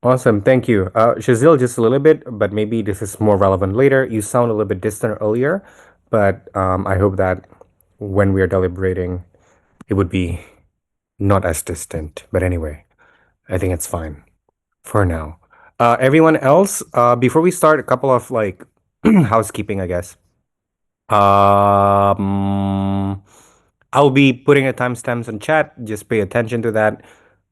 Awesome. Thank you. Shazil, just a little bit, but maybe this is more relevant later. You sound a little bit distant earlier, but I hope that when we are deliberating, it would be not as distant. But anyway, I think it's fine for now. Everyone else, before we start, a couple of like housekeeping, I guess. Um, I'll be putting a timestamps in chat. Just pay attention to that.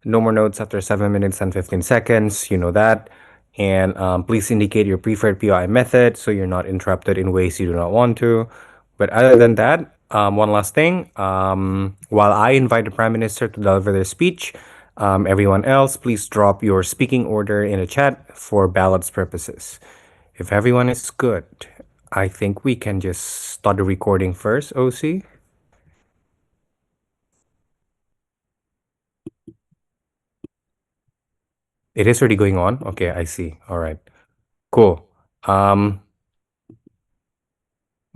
No more notes after 7 minutes and 15 seconds. You know that. And please indicate your preferred POI method so you're not interrupted in ways you do not want to. But other than that, one last thing. While I invite the Prime Minister to deliver their speech, everyone else, please drop your speaking order in the chat for ballots purposes. If everyone is good, I think we can just start the recording first, OC. It is already going on. Okay, I see. All right. Cool. Um,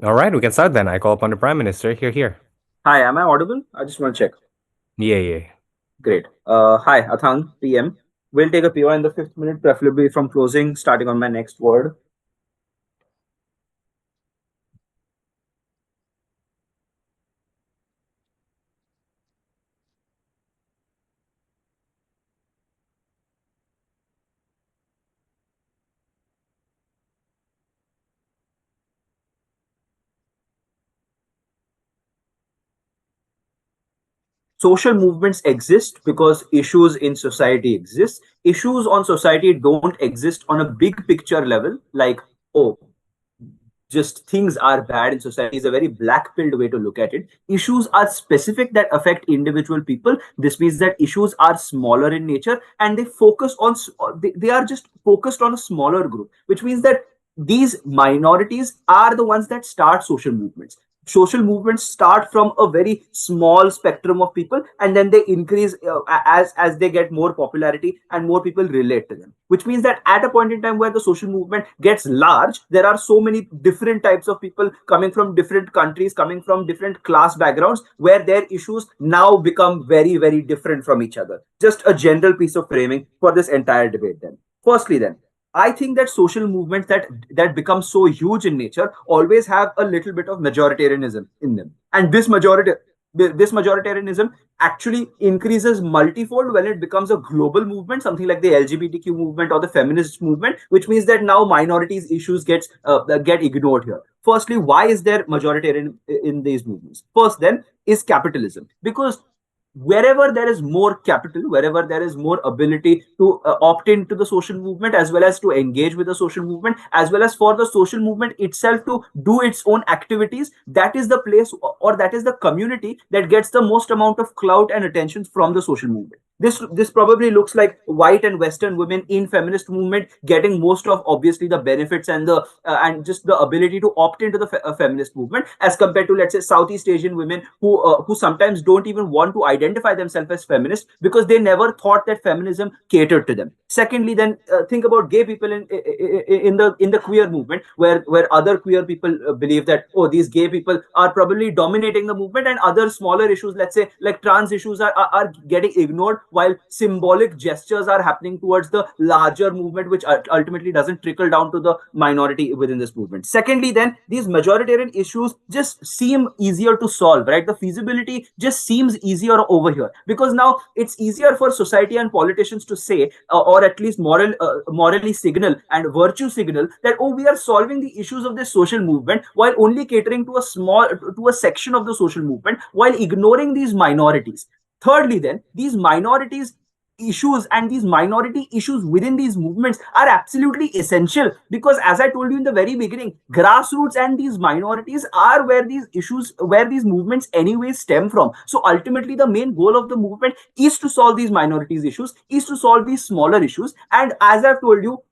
all right, we can start then. I call upon the Prime Minister. Here. Hi, am I audible? I just want to check. Yeah. Great. Hi, Athang, PM. We'll take a PO in the 5th minute, preferably from closing, starting on my next word. Social movements exist because issues in society exist. Issues on society don't exist on a big picture level, like, oh, just things are bad in society is a very black pilled way to look at it. Issues are specific that affect individual people. This means that issues are smaller in nature and they focus on, they are just focused on a smaller group, which means that these minorities are the ones that start social movements. Social movements start from a very small spectrum of people and then they increase as they get more popularity and more people relate to them, which means that at a point in time where the social movement gets large, there are so many different types of people coming from different countries, coming from different class backgrounds, where their issues now become very, very different from each other. Just a general piece of framing for this entire debate then. Firstly, then, I think that social movements that become so huge in nature always have a little bit of majoritarianism in them, and this majoritarianism actually increases multifold when it becomes a global movement, something like the LGBTQ movement or the feminist movement, which means that now minorities issues get ignored here. Firstly, why is there majoritarian in these movements? First, then, is capitalism, because wherever there is more capital, wherever there is more ability to opt into the social movement as well as to engage with the social movement, as well as for the social movement itself to do its own activities, that is the place or that is the community that gets the most amount of clout and attention from the social movement. This probably looks like white and western women in feminist movement getting most of obviously the benefits and the and just the ability to opt into the feminist movement, as compared to, let's say, Southeast Asian women who sometimes don't even want to identify themselves as feminist because they never thought that feminism catered to them. Secondly, then, think about gay people in the queer movement, where other queer people believe that, oh, these gay people are probably dominating the movement, and other smaller issues, let's say like trans issues, are getting ignored, while symbolic gestures are happening towards the larger movement, which ultimately doesn't trickle down to the minority within this movement. Secondly, then, these majoritarian issues just seem easier to solve, right? The feasibility just seems easier over here because now it's easier for society and politicians to say, or at least morally signal and virtue signal that, oh, we are solving the issues of this social movement while only catering to a section of the social movement, while ignoring these minorities. Thirdly, then, these minorities issues and these minority issues within these movements are absolutely essential, because as I told you in the very beginning, grassroots and these minorities are where these movements anyways stem from. So ultimately the main goal of the movement is to solve these minorities issues, is to solve these smaller issues. And as I've told you,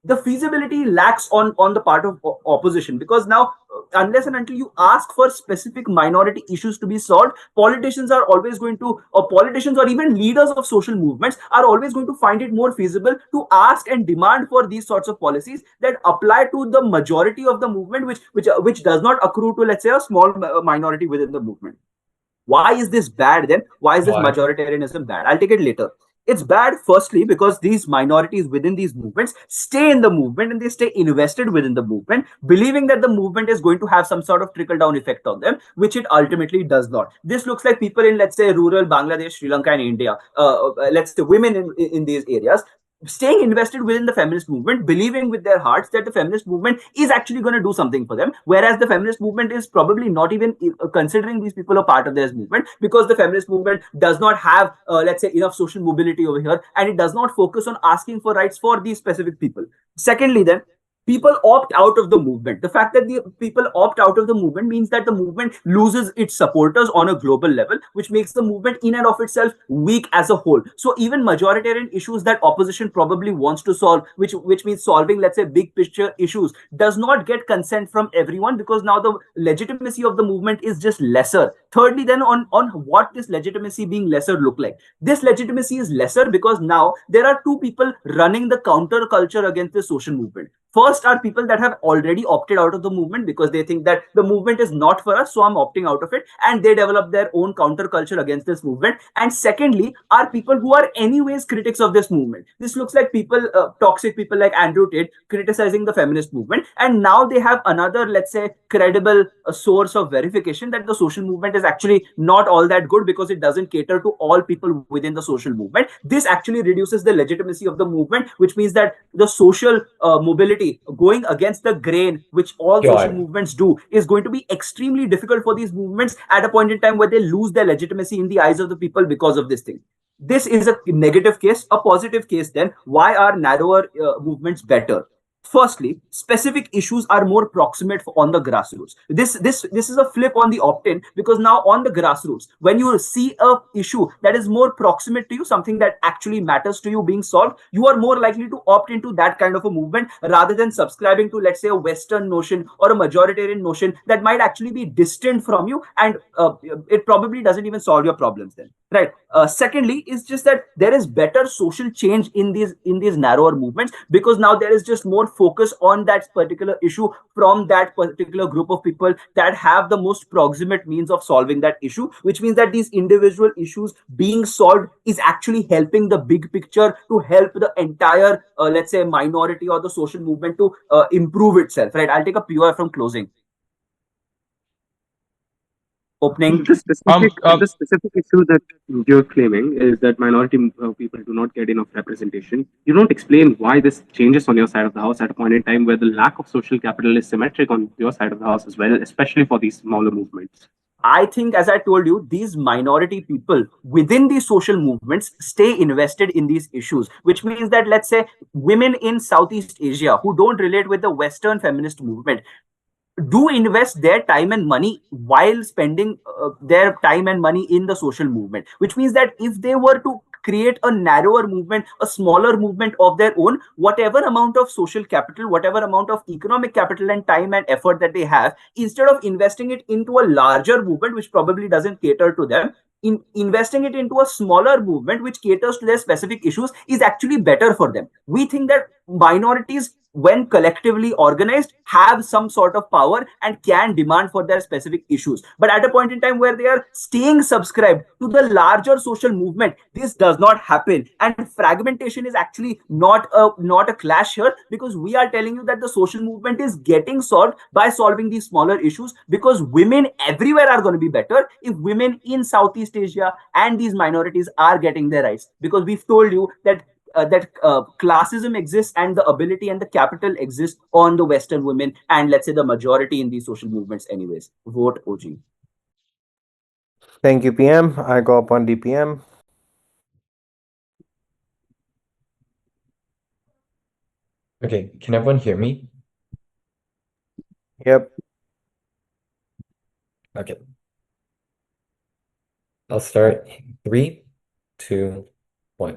the feasibility lacks on the part of opposition, because now, unless and until you ask for specific minority issues to be solved, politicians are always going to, or politicians or even leaders of social movements are always going to find it more feasible to ask and demand for these sorts of policies that apply to the majority of the movement, which does not accrue to, let's say, a small minority within the movement. Why is this bad then? Why is this Why? majoritarianism bad? I'll take it later. It's bad, firstly, because these minorities within these movements stay in the movement and they stay invested within the movement, believing that the movement is going to have some sort of trickle down effect on them, which it ultimately does not. This looks like people in, let's say, rural Bangladesh, Sri Lanka, and India, let's say women in these areas, staying invested within the feminist movement, believing with their hearts that the feminist movement is actually going to do something for them, whereas the feminist movement is probably not even considering these people a part of this movement, because the feminist movement does not have, let's say, enough social mobility over here, and it does not focus on asking for rights for these specific people. Secondly, then, people opt out of the movement. The fact that the people opt out of the movement means that the movement loses its supporters on a global level, which makes the movement in and of itself weak as a whole. So even majoritarian issues that opposition probably wants to solve, which means solving, let's say, big picture issues, does not get consent from everyone, because now the legitimacy of the movement is just lesser. Thirdly, then, on what this legitimacy being lesser look like? This legitimacy is lesser because now there are two people running the counter culture against the social movement. First are people that have already opted out of the movement because they think that the movement is not for us, so I'm opting out of it, and they develop their own counterculture against this movement. And secondly, are people who are anyways critics of this movement. This looks like people, toxic people like Andrew Tate, criticizing the feminist movement, and now they have another, let's say, credible source of verification that the social movement is actually not all that good because it doesn't cater to all people within the social movement. This actually reduces the legitimacy of the movement, which means that the social mobility going against the grain, which all social movements do, is going to be extremely difficult for these movements at a point in time where they lose their legitimacy in the eyes of the people because of this thing. This is a negative case. A positive case, then, why are narrower movements better? Firstly, specific issues are more proximate on the grassroots. This is a flip on the opt-in, because now on the grassroots, when you see a issue that is more proximate to you, something that actually matters to you being solved, you are more likely to opt into that kind of a movement rather than subscribing to, let's say, a Western notion or a majoritarian notion that might actually be distant from you, and it probably doesn't even solve your problems then, right? Secondly, is just that there is better social change in these narrower movements, because now there is just more focus on that particular issue from that particular group of people that have the most proximate means of solving that issue, which means that these individual issues being solved is actually helping the big picture, to help the entire, let's say, minority or the social movement to improve itself, right? I'll take a POI from closing. Opening. The specific issue that you're claiming is that minority people do not get enough representation. You don't explain why this changes on your side of the house at a point in time where the lack of social capital is symmetric on your side of the house as well, especially for these smaller movements. I think, as I told you, these minority people within these social movements stay invested in these issues, which means that, let's say, women in Southeast Asia who don't relate with the Western feminist movement do invest their time and money while spending their time and money in the social movement, which means that if they were to create a narrower movement, a smaller movement of their own, whatever amount of social capital, whatever amount of economic capital and time and effort that they have, instead of investing it into a larger movement which probably doesn't cater to them, investing it into a smaller movement which caters to their specific issues is actually better for them. We think that minorities, when collectively organized, have some sort of power and can demand for their specific issues. But at a point in time where they are staying subscribed to the larger social movement, this does not happen. And fragmentation is actually not a clash here, because we are telling you that the social movement is getting solved by solving these smaller issues, because women everywhere are going to be better if women in Southeast Asia and these minorities are getting their rights. Because we've told you that classism exists and the ability and the capital exists on the Western women and, let's say, the majority in these social movements anyways. Vote OG. Thank you, PM. I go up on DPM. Okay, can everyone hear me? Yep. Okay. I'll start. 3, 2, 1.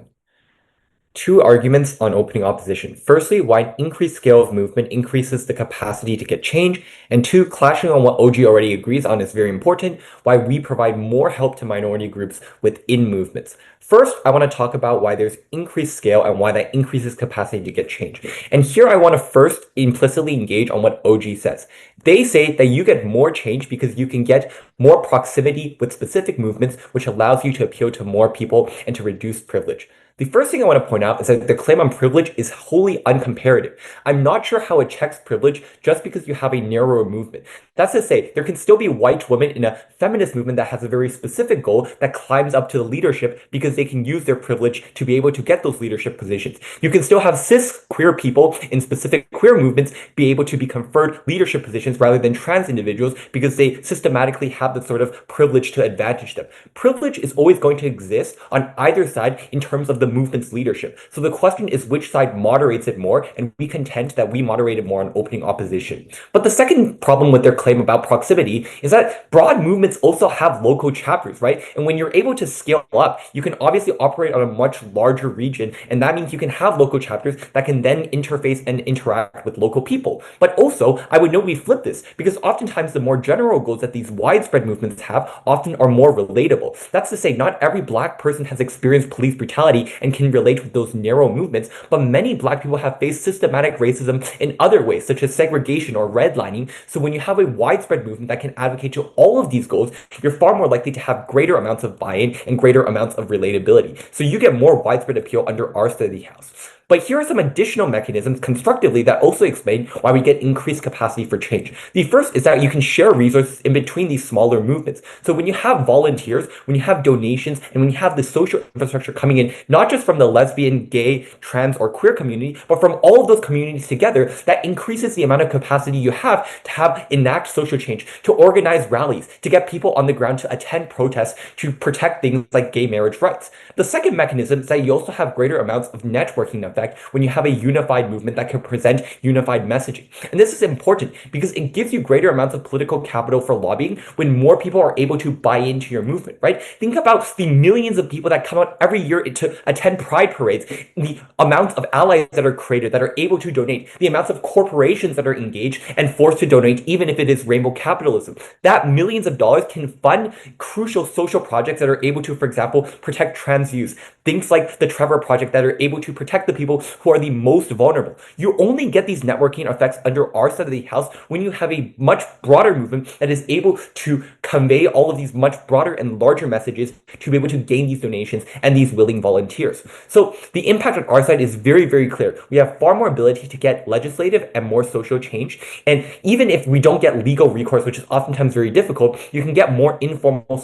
Two arguments on opening opposition. Firstly, why an increased scale of movement increases the capacity to get change. And two, clashing on what OG already agrees on is very important, why we provide more help to minority groups within movements. First, I want to talk about why there's increased scale and why that increases capacity to get change. And here I want to first implicitly engage on what OG says. They say that you get more change because you can get more proximity with specific movements, which allows you to appeal to more people and to reduce privilege. The first thing I want to point out is that the claim on privilege is wholly uncomparative. I'm not sure how it checks privilege just because you have a narrower movement. That's to say, there can still be white women in a feminist movement that has a very specific goal that climbs up to the leadership because they can use their privilege to be able to get those leadership positions. You can still have cis queer people in specific queer movements be able to be conferred leadership positions rather than trans individuals because they systematically have the sort of privilege to advantage them. Privilege is always going to exist on either side in terms of the movement's leadership. So the question is which side moderates it more, and we contend that we moderate it more on opening opposition. But the second problem with their claim about proximity is that broad movements also have local chapters, right? And when you're able to scale up, you can obviously operate on a much larger region, and that means you can have local chapters that can then interface and interact with local people. But also, I would note we flip this, because oftentimes the more general goals that these widespread movements have often are more relatable. That's to say, not every Black person has experienced police brutality and can relate with those narrow movements, but many Black people have faced systematic racism in other ways, such as segregation or redlining. So when you have a widespread movement that can advocate to all of these goals, you're far more likely to have greater amounts of buy-in and greater amounts of relatability. So you get more widespread appeal under our side of the house. But here are some additional mechanisms constructively that also explain why we get increased capacity for change. The first is that you can share resources in between these smaller movements. So when you have volunteers, when you have donations, and when you have the social infrastructure coming in, not just from the lesbian, gay, trans, or queer community, but from all of those communities together, that increases the amount of capacity you have to enact social change, to organize rallies, to get people on the ground to attend protests, to protect things like gay marriage rights. The second mechanism is that you also have greater amounts of networking effect when you have a unified movement that can present unified messaging. And this is important because it gives you greater amounts of political capital for lobbying when more people are able to buy into your movement, right? Think about the millions of people that come out every year to attend pride parades, the amounts of allies that are created that are able to donate, the amounts of corporations that are engaged and forced to donate, even if it is rainbow capitalism. That millions of dollars can fund crucial social projects that are able to, for example, protect trans youth, things like the Trevor Project that are able to protect the people who are the most vulnerable. You only get these networking effects under our side of the house when you have a much broader movement that is able to convey all of these much broader and larger messages to be able to gain these donations and these willing volunteers. So the impact on our side is very, very clear. We have far more ability to get legislative and more social change. And even if we don't get legal recourse, which is oftentimes very difficult, you can get more informal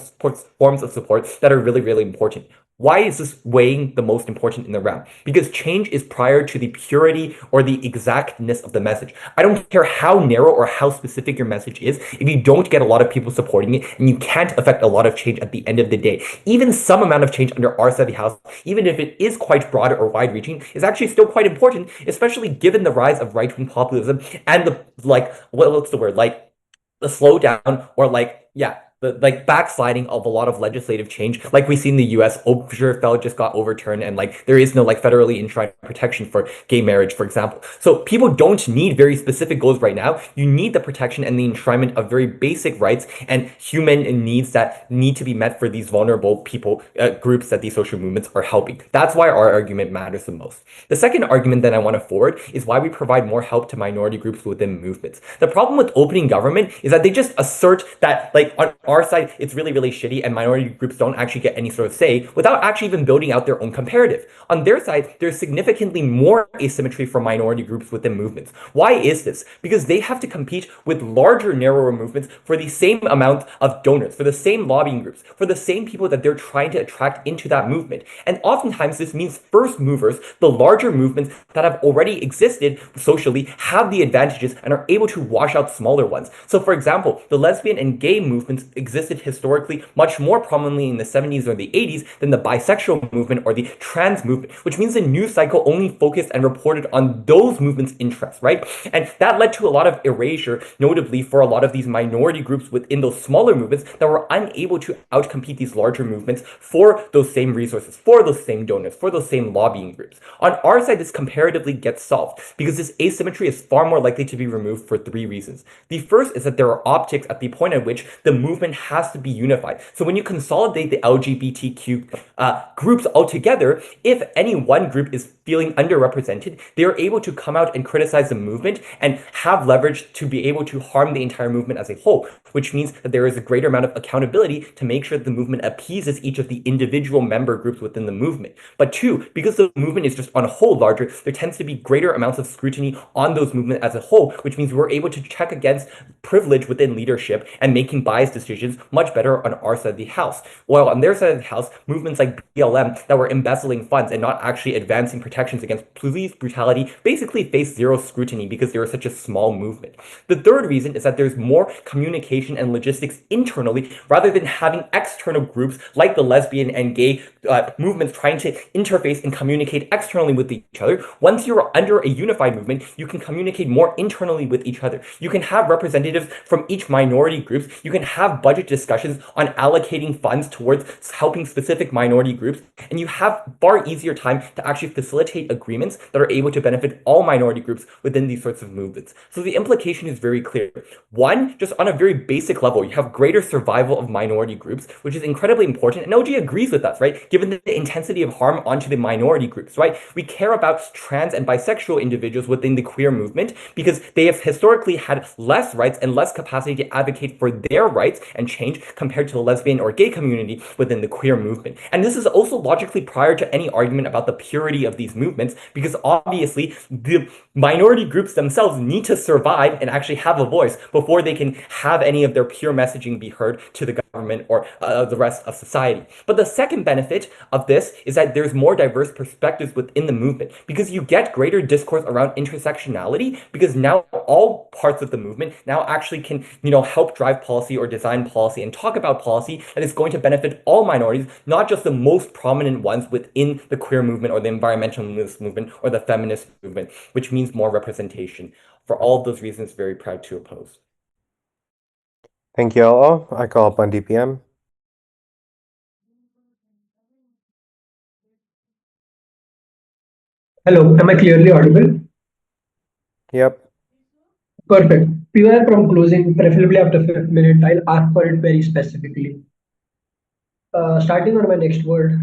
forms of support that are really, really important. Why is this weighing the most important in the round? Because change is prior to the purity or the exactness of the message. I don't care how narrow or how specific your message is, if you don't get a lot of people supporting it and you can't affect a lot of change at the end of the day. Even some amount of change under our side of the house, even if it is quite broad or wide-reaching, is actually still quite important, especially given the rise of right-wing populism and the, what's the word? The slowdown or the backsliding of a lot of legislative change, like we see in the US. Obergefell just got overturned, and there is no federally enshrined protection for gay marriage, for example. So people don't need very specific goals right now. You need the protection and the enshrinement of very basic rights and human needs that need to be met for these vulnerable people, groups that these social movements are helping. That's why our argument matters the most. The second argument that I want to forward is why we provide more help to minority groups within movements. The problem with opening government is that they just assert that on our side, it's really, really shitty and minority groups don't actually get any sort of say without actually even building out their own comparative. On their side, there's significantly more asymmetry for minority groups within movements. Why is this? Because they have to compete with larger, narrower movements for the same amount of donors, for the same lobbying groups, for the same people that they're trying to attract into that movement. And oftentimes this means first movers, the larger movements that have already existed socially, have the advantages and are able to wash out smaller ones. So for example, the lesbian and gay movements existed historically much more prominently in the 70s or the 80s than the bisexual movement or the trans movement, which means the news cycle only focused and reported on those movements' interests, right? And that led to a lot of erasure, notably for a lot of these minority groups within those smaller movements that were unable to outcompete these larger movements for those same resources, for those same donors, for those same lobbying groups. On our side, this comparatively gets solved because this asymmetry is far more likely to be removed for three reasons. The first is that there are optics at the point at which the movement movement has to be unified. So when you consolidate the LGBTQ groups all together, if any one group is feeling underrepresented, they are able to come out and criticize the movement and have leverage to be able to harm the entire movement as a whole, which means that there is a greater amount of accountability to make sure that the movement appeases each of the individual member groups within the movement. But two, because the movement is just on a whole larger, there tends to be greater amounts of scrutiny on those movements as a whole, which means we're able to check against privilege within leadership and making biased decisions much better on our side of the house. While on their side of the house, movements like BLM that were embezzling funds and not actually advancing protections against police brutality basically face zero scrutiny because they were such a small movement. The third reason is that there's more communication and logistics internally rather than having external groups like the lesbian and gay movements trying to interface and communicate externally with each other. Once you're under a unified movement, you can communicate more internally with each other. You can have representatives from each minority groups. You can have budget discussions on allocating funds towards helping specific minority groups, and you have far easier time to actually facilitate agreements that are able to benefit all minority groups within these sorts of movements. So the implication is very clear. One, just on a very basic level, you have greater survival of minority groups, which is incredibly important, and OG agrees with us, right? Given the intensity of harm onto the minority groups, right? We care about trans and bisexual individuals within the queer movement because they have historically had less rights and less capacity to advocate for their rights and change compared to the lesbian or gay community within the queer movement. And this is also logically prior to any argument about the purity of these movements, because obviously the minority groups themselves need to survive and actually have a voice before they can have any of their pure messaging be heard to the government or the rest of society. But the second benefit of this is that there's more diverse perspectives within the movement because you get greater discourse around intersectionality, because now all parts of the movement now actually can, help drive policy or design policy and talk about policy that is going to benefit all minorities, not just the most prominent ones within the queer movement or the environmentalist movement or the feminist movement, which means more representation. For all of those reasons, very proud to oppose. Thank you all. I call upon DPM. Hello, am I clearly audible? Yep. Perfect. Beware from closing, preferably after 5th minute. I'll ask for it very specifically. Starting on my next word.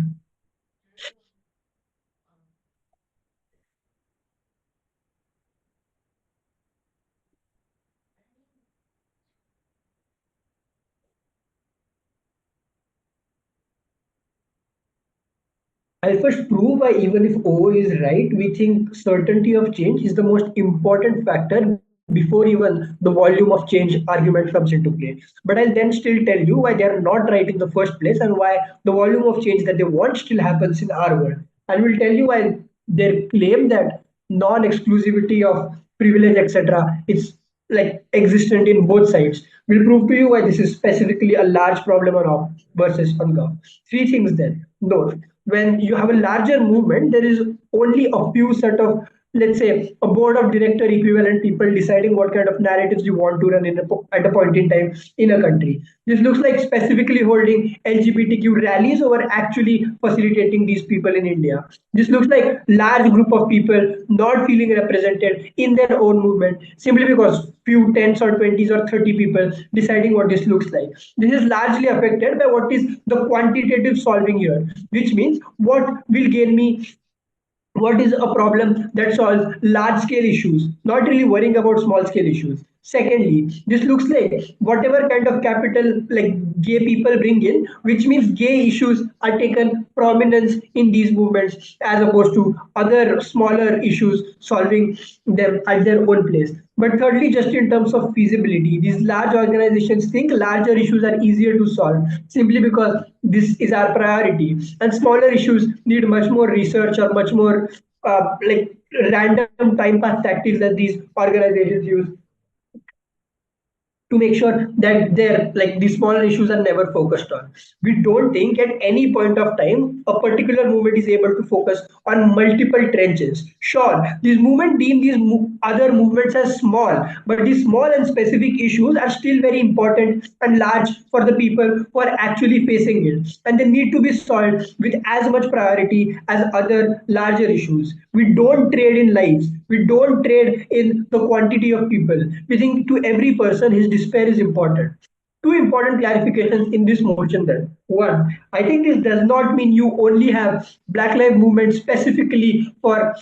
I'll first prove why even if O is right, we think certainty of change is the most important factor before even the volume of change argument comes into play. But I'll then still tell you why they are not right in the first place and why the volume of change that they want still happens in our world. And we'll tell you why their claim that non-exclusivity of privilege, etc., is like existent in both sides. We'll prove to you why this is specifically a large problem on off versus on gov. Three things then. Note, when you have a larger movement, there is only a few set of, let's say, a board of director equivalent people deciding what kind of narratives you want to run at a point in time in a country. This looks like specifically holding LGBTQ rallies over actually facilitating these people in India. This looks like large group of people not feeling represented in their own movement simply because few tens or 20s or 30 people deciding what this looks like. This is largely affected by what is the quantitative solving here, which means what will gain me, what is a problem that solves large scale issues, not really worrying about small scale issues. Secondly, this looks like whatever kind of capital like gay people bring in, which means gay issues are taken prominence in these movements as opposed to other smaller issues solving them at their own place. But thirdly, just in terms of feasibility, these large organizations think larger issues are easier to solve simply because this is our priority, and smaller issues need much more research or much more like random time pass tactics that these organizations use to make sure that their like these smaller issues are never focused on. We don't think at any point of time a particular movement is able to focus on multiple trenches. Sure, these movement deem these other movements as small, but these small and specific issues are still very important and large for the people who are actually facing it, and they need to be solved with as much priority as other larger issues. We don't trade in lives. We don't trade in the quantity of people. We think to every person his despair is important. two important clarifications in this motion then. One, I think this does not mean you only have Black Lives Movement specifically for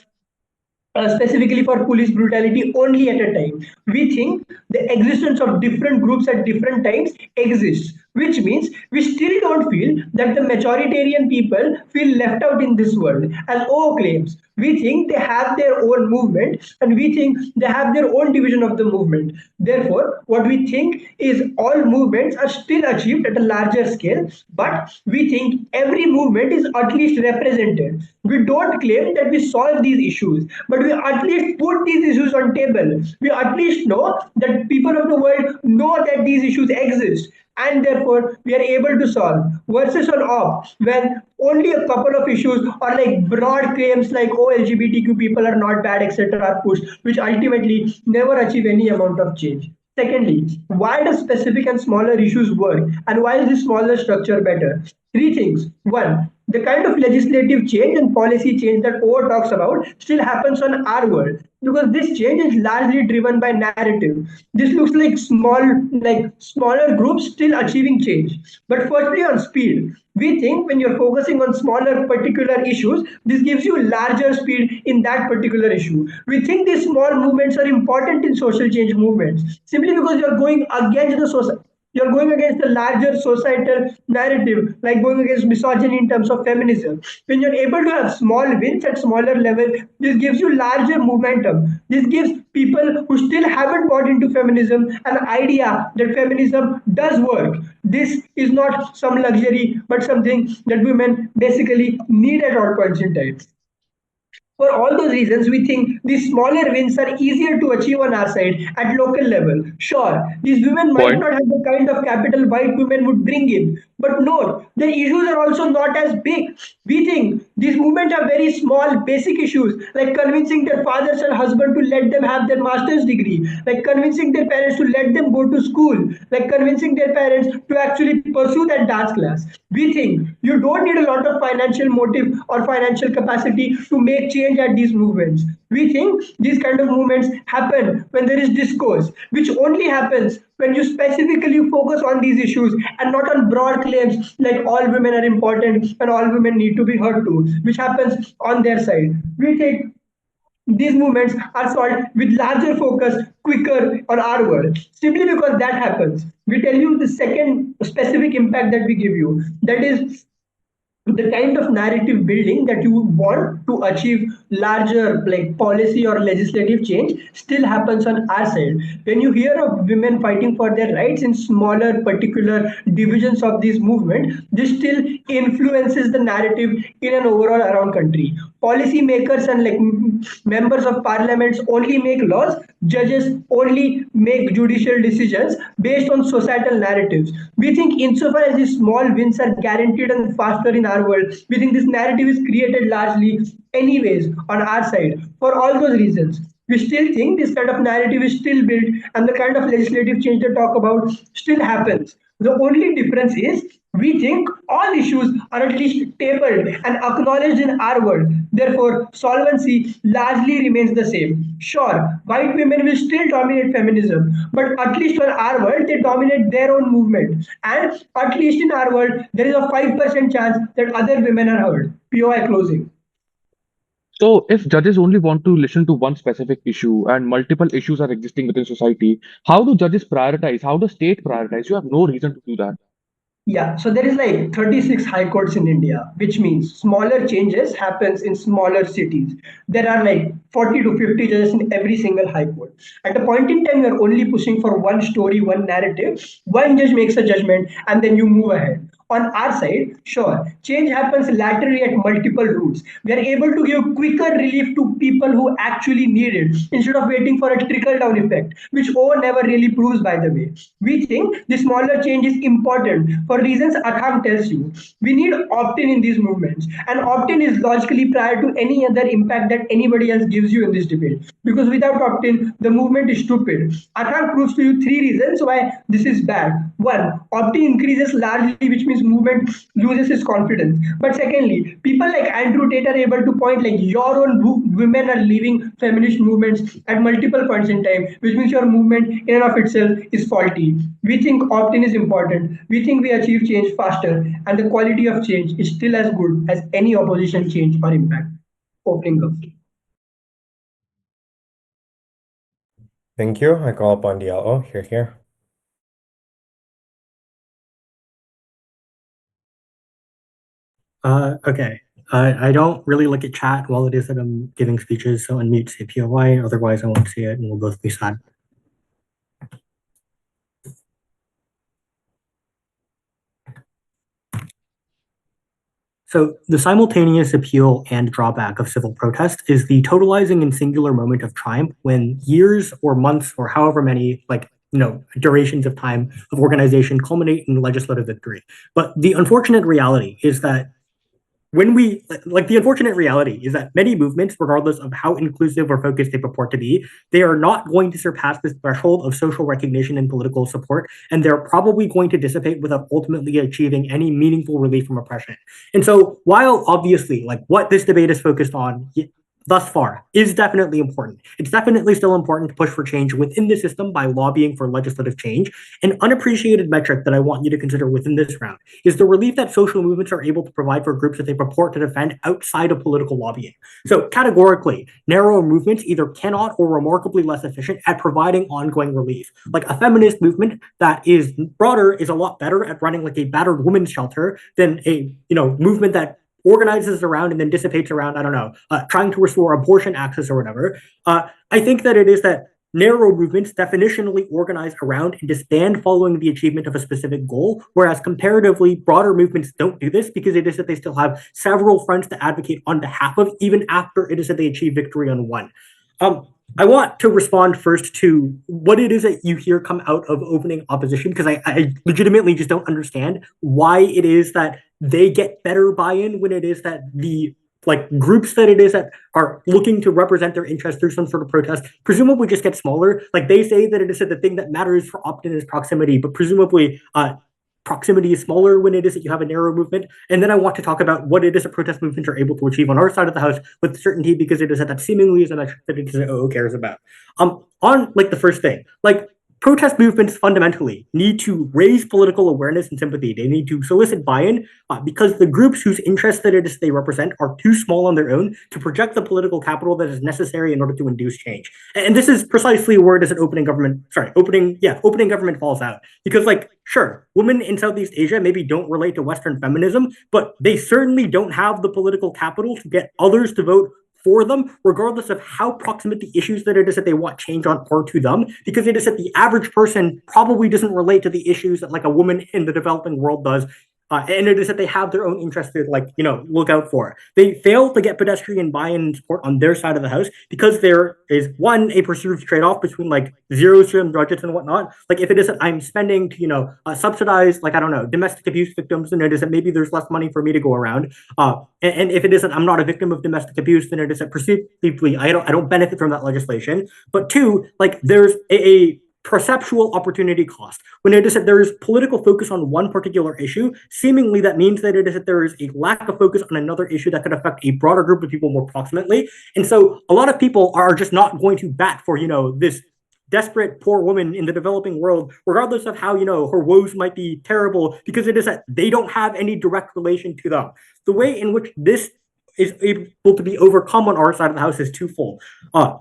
police brutality only at a time. We think the existence of different groups at different times exists, which means we still don't feel that the majoritarian people feel left out in this world, as O claims. We think they have their own movement and we think they have their own division of the movement. Therefore, what we think is all movements are still achieved at a larger scale, but we think every movement is at least represented. We don't claim that we solve these issues, but we at least put these issues on table. We at least know that people of the world know that these issues exist and therefore we are able to solve versus on op when only a couple of issues or like broad claims like oh LGBTQ people are not bad etc are pushed which ultimately never achieve any amount of change. Secondly, why do specific and smaller issues work and why is this smaller structure better? Three things. One, the kind of legislative change and policy change that O talks about still happens on our world because this change is largely driven by narrative. This looks like smaller groups still achieving change. But firstly on speed, we think when you're focusing on smaller particular issues, this gives you larger speed in that particular issue. We think these small movements are important in social change movements simply because you're going against the society, you're going against the larger societal narrative, like going against misogyny in terms of feminism. When you're able to have small wins at smaller level, this gives you larger momentum. This gives people who still haven't bought into feminism an idea that feminism does work. This is not some luxury, but something that women basically need at all points in time. For all those reasons, we think these smaller wins are easier to achieve on our side at local level. Sure, these women might Point. not have the kind of capital white women would bring in, but no, the issues are also not as big. We think these movements are very small, basic issues like convincing their fathers and husband to let them have their master's degree, like convincing their parents to let them go to school, like convincing their parents to actually pursue that dance class. We think you don't need a lot of financial motive or financial capacity to make change at these movements. We think these kind of movements happen when there is discourse, which only happens when you specifically focus on these issues and not on broad claims like all women are important and all women need to be heard too, which happens on their side. We think these movements are solved with larger focus quicker on our world. Simply because that happens, we tell you the second specific impact that we give you, that is the kind of narrative building that you want to achieve larger like policy or legislative change still happens on our side. When you hear of women fighting for their rights in smaller particular divisions of this movement, this still influences the narrative in an overall around country. Policy makers and members of parliaments only make laws, judges only make judicial decisions based on societal narratives. We think insofar as these small wins are guaranteed and faster in our world, we think this narrative is created largely anyways on our side. For all those reasons, we still think this kind of narrative is still built and the kind of legislative change they talk about still happens. The only difference is we think all issues are at least tabled and acknowledged in our world. Therefore, solvency largely remains the same. Sure, white women will still dominate feminism, but at least in our world, they dominate their own movement. And at least in our world, there is a 5% chance that other women are heard. POI closing. So, if judges only want to listen to one specific issue and multiple issues are existing within society, how do judges prioritize? How does state prioritize? You have no reason to do that. Yeah, so there is like 36 high courts in India, which means smaller changes happens in smaller cities. There are like 40 to 50 judges in every single high court. At a point in time, you're only pushing for one story, one narrative. One judge makes a judgment and then you move ahead. On our side, sure, change happens laterally at multiple routes. We are able to give quicker relief to people who actually need it instead of waiting for a trickle down effect, which O never really proves, by the way. We think the smaller change is important for reasons Athang tells you. We need opt in these movements, and opt in is logically prior to any other impact that anybody else gives you in this debate. Because without opt in, the movement is stupid. Athang proves to you three reasons why this is bad. One, opt in increases largely, which means means movement loses its confidence. But secondly, people like Andrew Tate are able to point like your own women are leaving feminist movements at multiple points in time, which means your movement in and of itself is faulty. We think opt-in is important. We think we achieve change faster, and the quality of change is still as good as any opposition change or impact. Opening up. Thank you. I call upon DLO. Here. Okay. I don't really look at chat while it is that I'm giving speeches, so unmute CPOY, otherwise I won't see it and we'll both be sad. So the simultaneous appeal and drawback of civil protest is the totalizing and singular moment of triumph when years or months or however many durations of time of organization culminate in legislative victory. But the unfortunate reality is that many movements, regardless of how inclusive or focused they purport to be, they are not going to surpass this threshold of social recognition and political support, and they're probably going to dissipate without ultimately achieving any meaningful relief from oppression. And so, while obviously, what this debate is focused on thus far is definitely important. It's definitely still important to push for change within the system by lobbying for legislative change. An unappreciated metric that I want you to consider within this round is the relief that social movements are able to provide for groups that they purport to defend outside of political lobbying. So categorically, narrow movements either cannot or remarkably less efficient at providing ongoing relief. Like a feminist movement that is broader is a lot better at running like a battered women's shelter than a movement that organizes around and then dissipates around, trying to restore abortion access or whatever. I think that it is that narrow movements definitionally organize around and disband following the achievement of a specific goal, whereas comparatively broader movements don't do this because it is that they still have several fronts to advocate on behalf of, even after it is that they achieve victory on one. I want to respond first to what it is that you hear come out of opening opposition, because I legitimately just don't understand why it is that they get better buy-in when it is that the groups that it is that are looking to represent their interests through some sort of protest presumably just get smaller. Like they say that it is that the thing that matters for opt-in is proximity, but presumably proximity is smaller when it is that you have a narrow movement. And then I want to talk about what it is that protest movements are able to achieve on our side of the house with certainty, because it is that seemingly is a metric that it is that OO cares about. On the first thing, protest movements fundamentally need to raise political awareness and sympathy. They need to solicit buy-in because the groups whose interests that it is they represent are too small on their own to project the political capital that is necessary in order to induce change. And this is precisely where it is that opening government falls out. Because sure, women in Southeast Asia maybe don't relate to Western feminism, but they certainly don't have the political capital to get others to vote for them, regardless of how proximate the issues that it is that they want change on are to them, because it is that the average person probably doesn't relate to the issues that a woman in the developing world does. And it is that they have their own interests to look out for. They fail to get pedestrian buy-in and support on their side of the house because there is one, a perceived trade-off between zero-sum budgets and whatnot. If it is that I'm spending to subsidize domestic abuse victims, then it is that maybe there's less money for me to go around. And if it is that I'm not a victim of domestic abuse, then it is that perceivably I don't benefit from that legislation. But two, there's a perceptual opportunity cost. When it is that there is political focus on one particular issue, seemingly that means that it is that there is a lack of focus on another issue that could affect a broader group of people more proximately. And so a lot of people are just not going to bat for, this desperate poor woman in the developing world, regardless of how, her woes might be terrible, because it is that they don't have any direct relation to them. The way in which this is able to be overcome on our side of the house is twofold.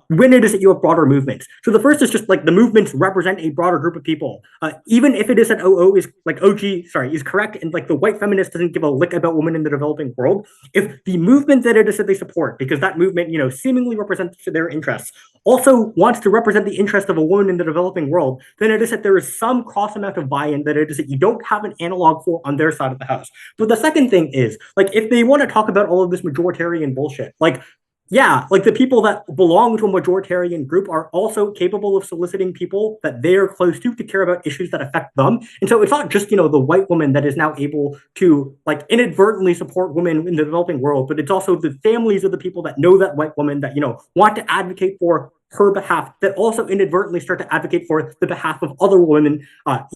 When it is that you have broader movements. So the first is just the movements represent a broader group of people. Even if it is that OO is is correct and the white feminist doesn't give a lick about women in the developing world, if the movement that it is that they support, because that movement, seemingly represents their interests, also wants to represent the interest of a woman in the developing world, then it is that there is some cross amount of buy-in that it is that you don't have an analog for on their side of the house. But the second thing is, if they want to talk about all of this majoritarian bullshit, the people that belong to a majoritarian group are also capable of soliciting people that they are close to care about issues that affect them. And so it's not just, the white woman that is now able to inadvertently support women in the developing world, but it's also the families of the people that know that white woman that, want to advocate for her behalf that also inadvertently start to advocate for the behalf of other women,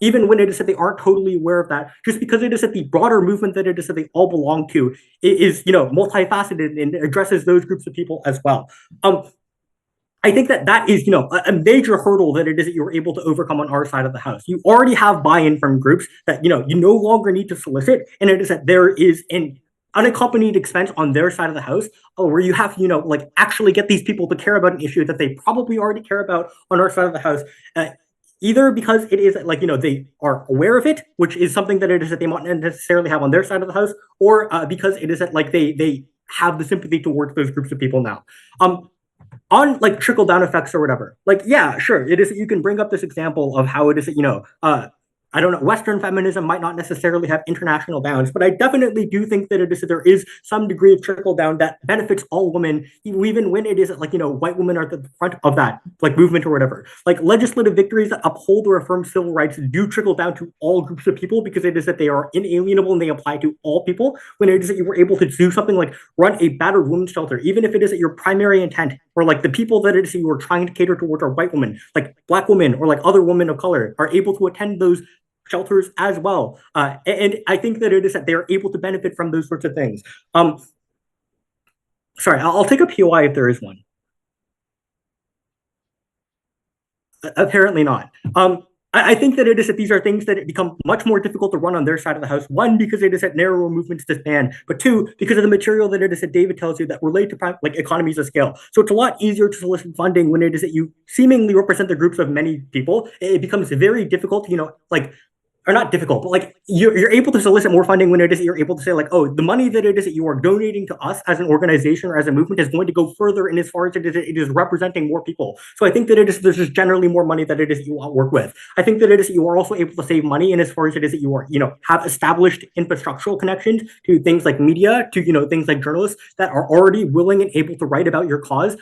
even when it is that they aren't totally aware of that, just because it is that the broader movement that it is that they all belong to is, multifaceted and addresses those groups of people as well. I think that is, a major hurdle that it is that you're able to overcome on our side of the house. You already have buy-in from groups that, you no longer need to solicit, and it is that there is an unaccompanied expense on their side of the house, where you have to, actually get these people to care about an issue that they probably already care about on our side of the house. Either because it is they are aware of it, which is something that it is that they might not necessarily have on their side of the house, or because it is that they have the sympathy towards those groups of people now. On trickle down effects or whatever, yeah, sure, it is that you can bring up this example of how it is that I don't know, Western feminism might not necessarily have international bounds, but I definitely do think that it is that there is some degree of trickle down that benefits all women, even when it isn't white women are at the front of that movement or whatever. Legislative victories that uphold or affirm civil rights do trickle down to all groups of people, because it is that they are inalienable and they apply to all people. When it is that you were able to do something like run a battered women's shelter, even if it is that your primary intent or the people that it is that you are trying to cater towards are white women, black women or other women of color, are able to attend those shelters as well. And I think that it is that they are able to benefit from those sorts of things. Sorry, I'll take a POI if there is one. Apparently not. I think that it is that these are things that become much more difficult to run on their side of the house. One, because it is that narrower movements disband, but two, because of the material that it is that David tells you that relate to economies of scale. So it's a lot easier to solicit funding when it is that you seemingly represent the groups of many people. It becomes very difficult, or not difficult, but you're able to solicit more funding when it is that you're able to say oh, the money that it is that you are donating to us as an organization or as a movement is going to go further in as far as it is representing more people. So I think that there's just generally more money that it is that you want to work with. I think that it is that you are also able to save money in as far as it is that you are have established infrastructural connections to things like media, to things like journalists that are already willing and able to write about your cause.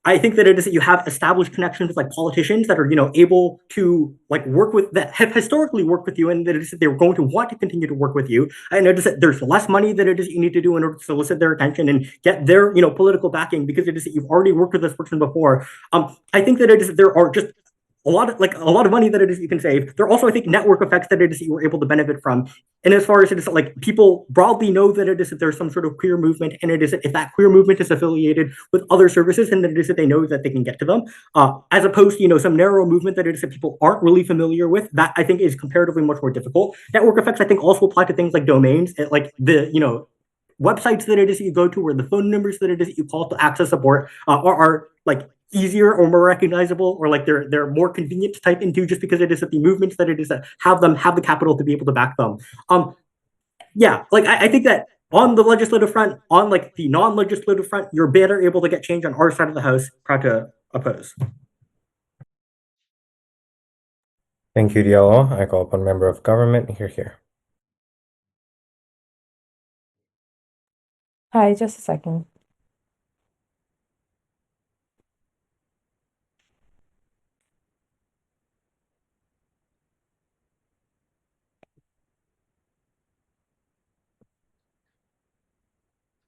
I think that it is that you have established connections with politicians that are able to work with, that have historically worked with you, and that it is that they're going to want to continue to work with you. And it is that there's less money that it is you need to do in order to solicit their attention and get their political backing, because it is that you've already worked with this person before. I think that it is that there are just a lot of money that it is you can save. There are also, I think, network effects that it is that you were able to benefit from. And as far as it is people broadly know that it is that there's some sort of queer movement, and it is that if that queer movement is affiliated with other services, and that it is that they know that they can get to them, as opposed to some narrow movement that it is that people aren't really familiar with. That I think is comparatively much more difficult. Network effects, I think, also apply to things like domains, the websites that it is that you go to, or the phone numbers that it is that you call to access support, are easier or more recognizable, or they're more convenient to type into, just because it is that the movements that it is that have the capital to be able to back them. Yeah, I think that on the legislative front, on the non-legislative front, you're better able to get change on our side of the house. Proud to oppose. Thank you, Diallo. I call upon member of government. Here. Hi, just a second.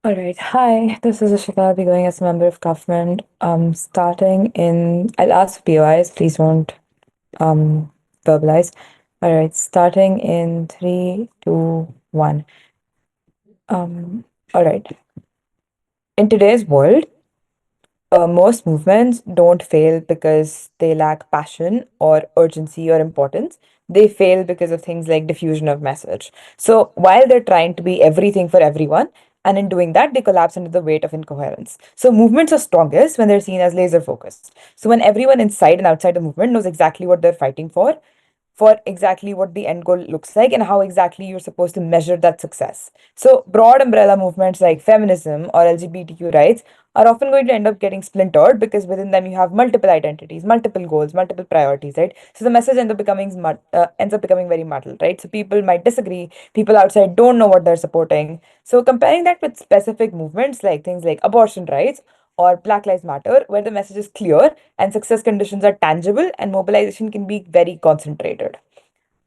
All right. Hi, this is Ishita. I'll be going as a member of government. Starting in, I'll ask for POIs. Please don't verbalize. All right. Starting in 3, 2, 1. All right. In today's world, most movements don't fail because they lack passion or urgency or importance. They fail because of things like diffusion of message. So while they're trying to be everything for everyone, and in doing that, they collapse under the weight of incoherence. So movements are strongest when they're seen as laser focused. So when everyone inside and outside the movement knows exactly what they're fighting for exactly what the end goal looks like and how exactly you're supposed to measure that success. So broad umbrella movements like feminism or LGBTQ rights are often going to end up getting splintered because within them you have multiple identities, multiple goals, multiple priorities, right? So the message ends up becoming very muddled, right? So people might disagree, people outside don't know what they're supporting. So comparing that with specific movements like things like abortion rights or Black Lives Matter, where the message is clear and success conditions are tangible and mobilization can be very concentrated.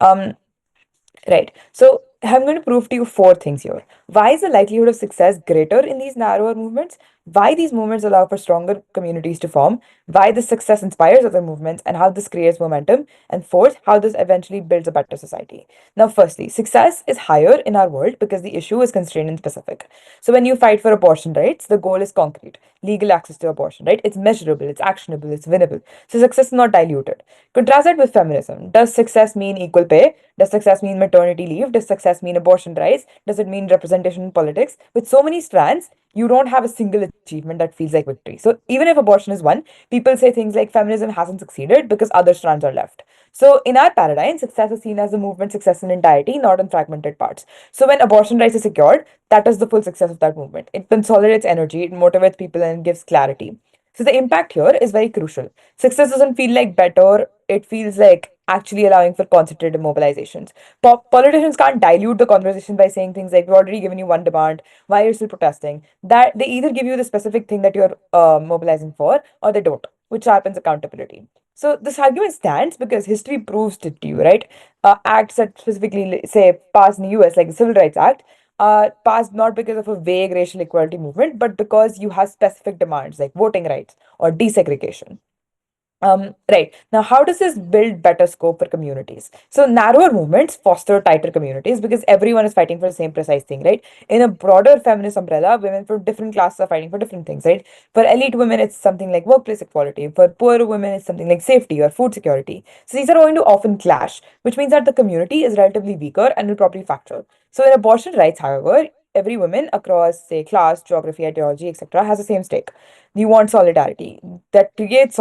Right. So I'm going to prove to you 4 things here. Why is the likelihood of success greater in these narrower movements? why these movements allow for stronger communities to form, why this success inspires other movements, and how this creates momentum, and fourth, how this eventually builds a better society. Now, firstly, success is higher in our world because the issue is constrained and specific. So, when you fight for abortion rights, the goal is concrete legal access to abortion, right? It's measurable, it's actionable, it's winnable. So, success is not diluted. Contrast that with feminism. Does success mean equal pay? Does success mean maternity leave? Does success mean abortion rights? Does it mean representation in politics? With so many strands, you don't have a single achievement that feels like victory. So even if abortion is won, people say things like feminism hasn't succeeded because other strands are left. So in our paradigm, success is seen as a movement success in entirety, not in fragmented parts. So when abortion rights is secured, that is the full success of that movement. It consolidates energy, it motivates people, and it gives clarity. So the impact here is very crucial. Success doesn't feel like better, it feels like actually allowing for concentrated mobilizations. Politicians can't dilute the conversation by saying things like, we've already given you one demand, why are you still protesting? That they either give you the specific thing that you're mobilizing for, or they don't, which sharpens accountability. So this argument stands because history proves it to you, right? Acts that specifically say passed in the US, like the Civil Rights Act, passed not because of a vague racial equality movement, but because you have specific demands like voting rights or desegregation. Right. Now, how does this build better scope for communities? So, narrower movements foster tighter communities because everyone is fighting for the same precise thing, right? In a broader feminist umbrella, women from different classes are fighting for different things, right? For elite women, it's something like workplace equality. For poorer women, it's something like safety or food security. So, these are going to often clash, which means that the community is relatively weaker and will probably fracture. So, in abortion rights, however, every woman across, say, class, geography, ideology, etc., has the same stake. You want solidarity that creates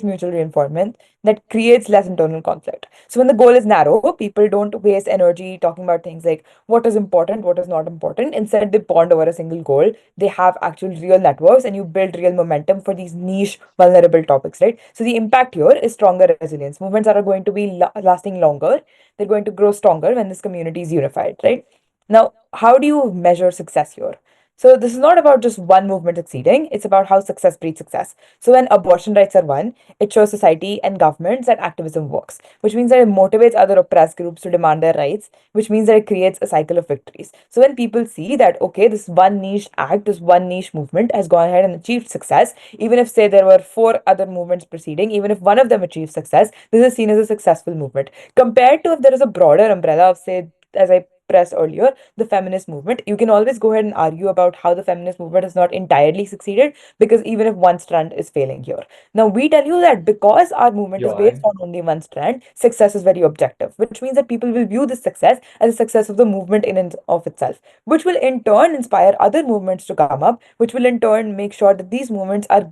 mutual reinforcement, that creates less internal conflict. So when the goal is narrow, people don't waste energy talking about things like what is important, what is not important. Instead, they bond over a single goal. They have actual real networks, and you build real momentum for these niche vulnerable topics, right? So the impact here is stronger resilience. Movements are going to be lasting longer. They're going to grow stronger when this community is unified, right? Now, how do you measure success here? So this is not about just one movement succeeding, it's about how success breeds success. So when abortion rights are won, it shows society and governments that activism works, which means that it motivates other oppressed groups to demand their rights, which means that it creates a cycle of victories. So when people see that, okay, this one niche act, this one niche movement has gone ahead and achieved success, even if, say, there were four other movements preceding, even if one of them achieved success, this is seen as a successful movement. Compared to if there is a broader umbrella of, say, as I pressed earlier, the feminist movement, you can always go ahead and argue about how the feminist movement has not entirely succeeded because even if one strand is failing here. Now, we tell you that because our movement is based on only one strand, success is very objective, which means that people will view this success as a success of the movement in and of itself, which will in turn inspire other movements to come up, which will in turn make sure that these movements are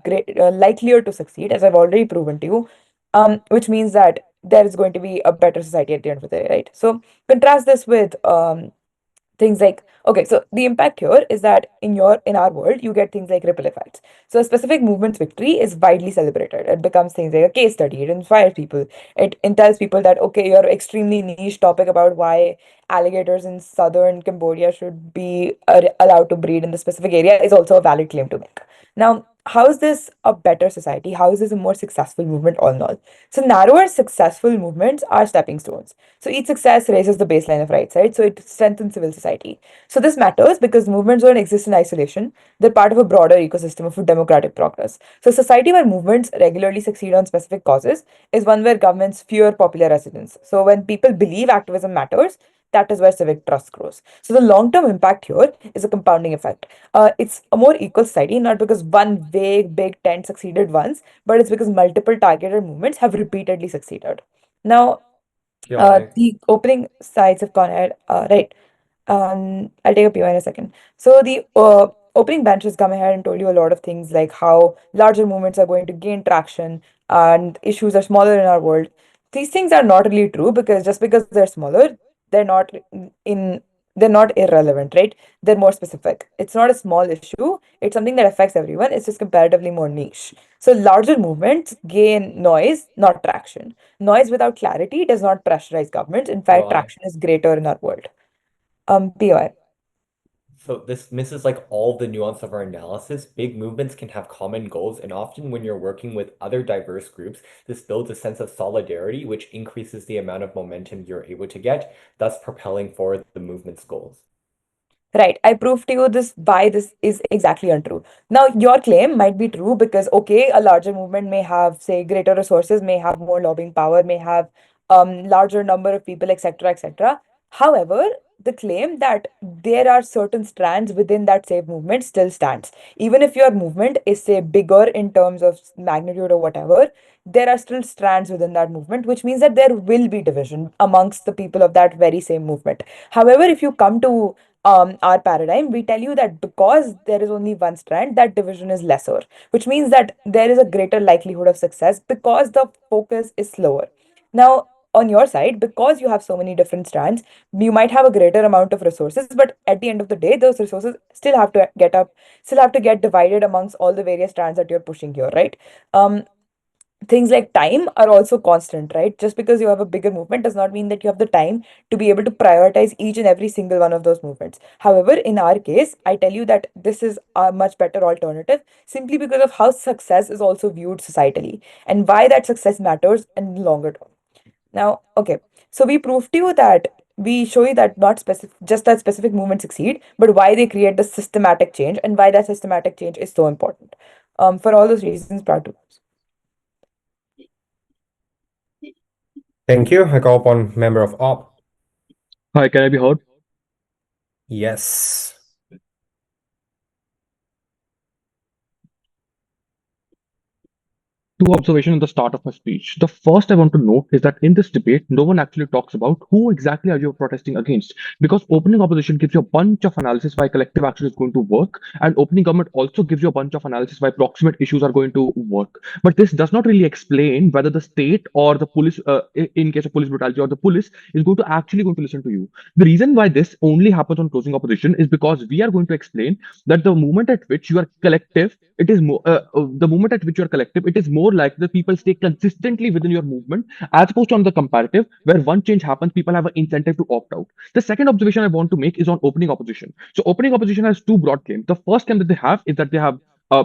likelier to succeed, as I've already proven to you, which means that there is going to be a better society at the end of the day, right? So contrast this with things like, okay, so the impact here is that in our world you get things like ripple effects. So a specific movement's victory is widely celebrated. It becomes things like a case study. It inspires people. It tells people that, okay, your extremely niche topic about why alligators in southern Cambodia should be allowed to breed in the specific area is also a valid claim to make. Now, how is this a better society? How is this a more successful movement all in all? So narrower successful movements are stepping stones. So each success raises the baseline of rights, right? So it strengthens civil society. So this matters because movements don't exist in isolation. They're part of a broader ecosystem of democratic progress. So society where movements regularly succeed on specific causes is one where governments fear popular resistance. So when people believe activism matters, that is where civic trust grows. So the long-term impact here is a compounding effect. It's a more equal society, not because one vague big tent succeeded once, but it's because multiple targeted movements have repeatedly succeeded. Now, the opening sides have gone ahead. Right. I'll take a PO in a second. So the opening bench has come ahead and told you a lot of things like how larger movements are going to gain traction and issues are smaller in our world. These things are not really true because just because they're smaller, they're not in they're not irrelevant, right? They're more specific. It's not a small issue. It's something that affects everyone. It's just comparatively more niche. So larger movements gain noise, not traction. Noise without clarity does not pressurize governments. In fact, traction is greater in our world. POI. So this misses like all the nuance of our analysis. Big movements can have common goals, and often when you're working with other diverse groups, this builds a sense of solidarity, which increases the amount of momentum you're able to get, thus propelling forward the movement's goals. Right, I proved to you this why this is exactly untrue. Now, your claim might be true because, okay, a larger movement may have, say, greater resources, may have more lobbying power, may have larger number of people, etc., etc. However, the claim that there are certain strands within that same movement still stands. Even if your movement is, say, bigger in terms of magnitude or whatever, there are still strands within that movement, which means that there will be division amongst the people of that very same movement. However, if you come to our paradigm, we tell you that because there is only one strand, that division is lesser, which means that there is a greater likelihood of success because the focus is slower. Now, on your side, because you have so many different strands, you might have a greater amount of resources, but at the end of the day, those resources still have to get divided amongst all the various strands that you're pushing here, right? Things like time are also constant, right? Just because you have a bigger movement does not mean that you have the time to be able to prioritize each and every single one of those movements. However, in our case, I tell you that this is a much better alternative simply because of how success is also viewed societally and why that success matters in the longer term. Now, okay, so we prove to you that we show you that not specific, just that specific movements succeed, but why they create the systematic change and why that systematic change is so important. For all those reasons, proud to. Thank you. I call upon member of op. Hi, can I be heard? Yes. Two observations at the start of my speech. The first I want to note is that in this debate, no one actually talks about who exactly are you protesting against. Because opening opposition gives you a bunch of analysis why collective action is going to work, and opening government also gives you a bunch of analysis why proximate issues are going to work. But this does not really explain whether the state or the police, in case of police brutality, or the police is going to actually going to listen to you. The reason why this only happens on closing opposition is because we are going to explain that the moment at which you are collective, it is more the moment at which you are collective, it is more like the people stay consistently within your movement as opposed to on the comparative where one change happens, people have an incentive to opt out. The second observation I want to make is on opening opposition. So opening opposition has two broad claims. The first claim that they have is that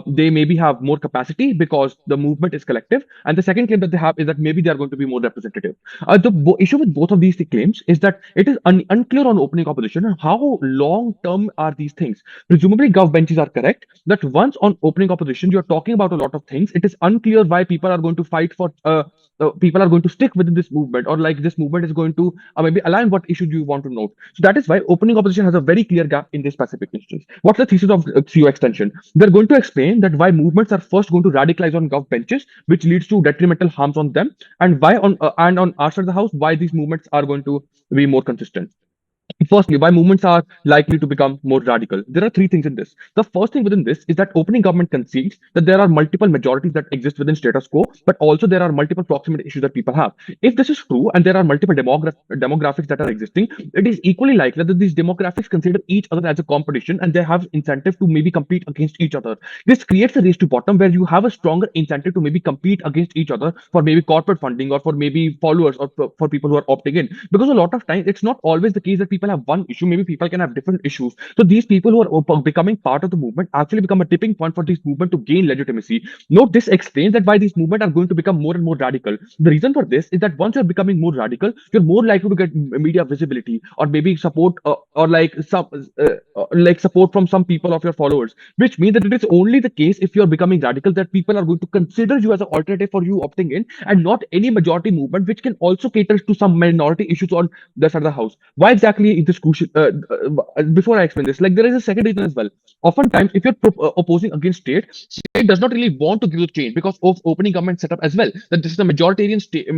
they maybe have more capacity because the movement is collective, and the second claim that they have is that maybe they are going to be more representative. The issue with both of these claims is that it is unclear on opening opposition and how long term are these things. Presumably, gov benches are correct that once on opening opposition, you're talking about a lot of things. It is unclear why people are going to fight for. People are going to stick within this movement, or like this movement is going to maybe align what issue do you want to note. So that is why opening opposition has a very clear gap in this specific instance. What's the thesis of CO extension? They're going to explain that why movements are first going to radicalize on gov benches, which leads to detrimental harms on them, and why on our side of the house, why these movements are going to be more consistent. Firstly, why movements are likely to become more radical. There are three things in this. The first thing within this is that opening government concedes that there are multiple majorities that exist within status quo, but also there are multiple proximate issues that people have. If this is true and there are multiple demographics that are existing, it is equally likely that these demographics consider each other as a competition and they have incentive to maybe compete against each other. This creates a race to bottom where you have a stronger incentive to maybe compete against each other for maybe corporate funding or for maybe followers or for people who are opting in. Because a lot of times it's not always the case that people have one issue, maybe people can have different issues. So these people who are becoming part of the movement actually become a tipping point for this movement to gain legitimacy. Note this explains that why these movements are going to become more and more radical. The reason for this is that once you're becoming more radical, you're more likely to get media visibility or maybe support or like support from some people of your followers, which means that it is only the case if you're becoming radical that people are going to consider you as an alternative for you opting in, and not any majority movement which can also cater to some minority issues on the side of the house. Why exactly is this crucial? Before I explain this, like there is a second reason as well. Oftentimes, if you're opposing against state does not really want to give you change because of opening government setup as well. That this is a majoritarian state, and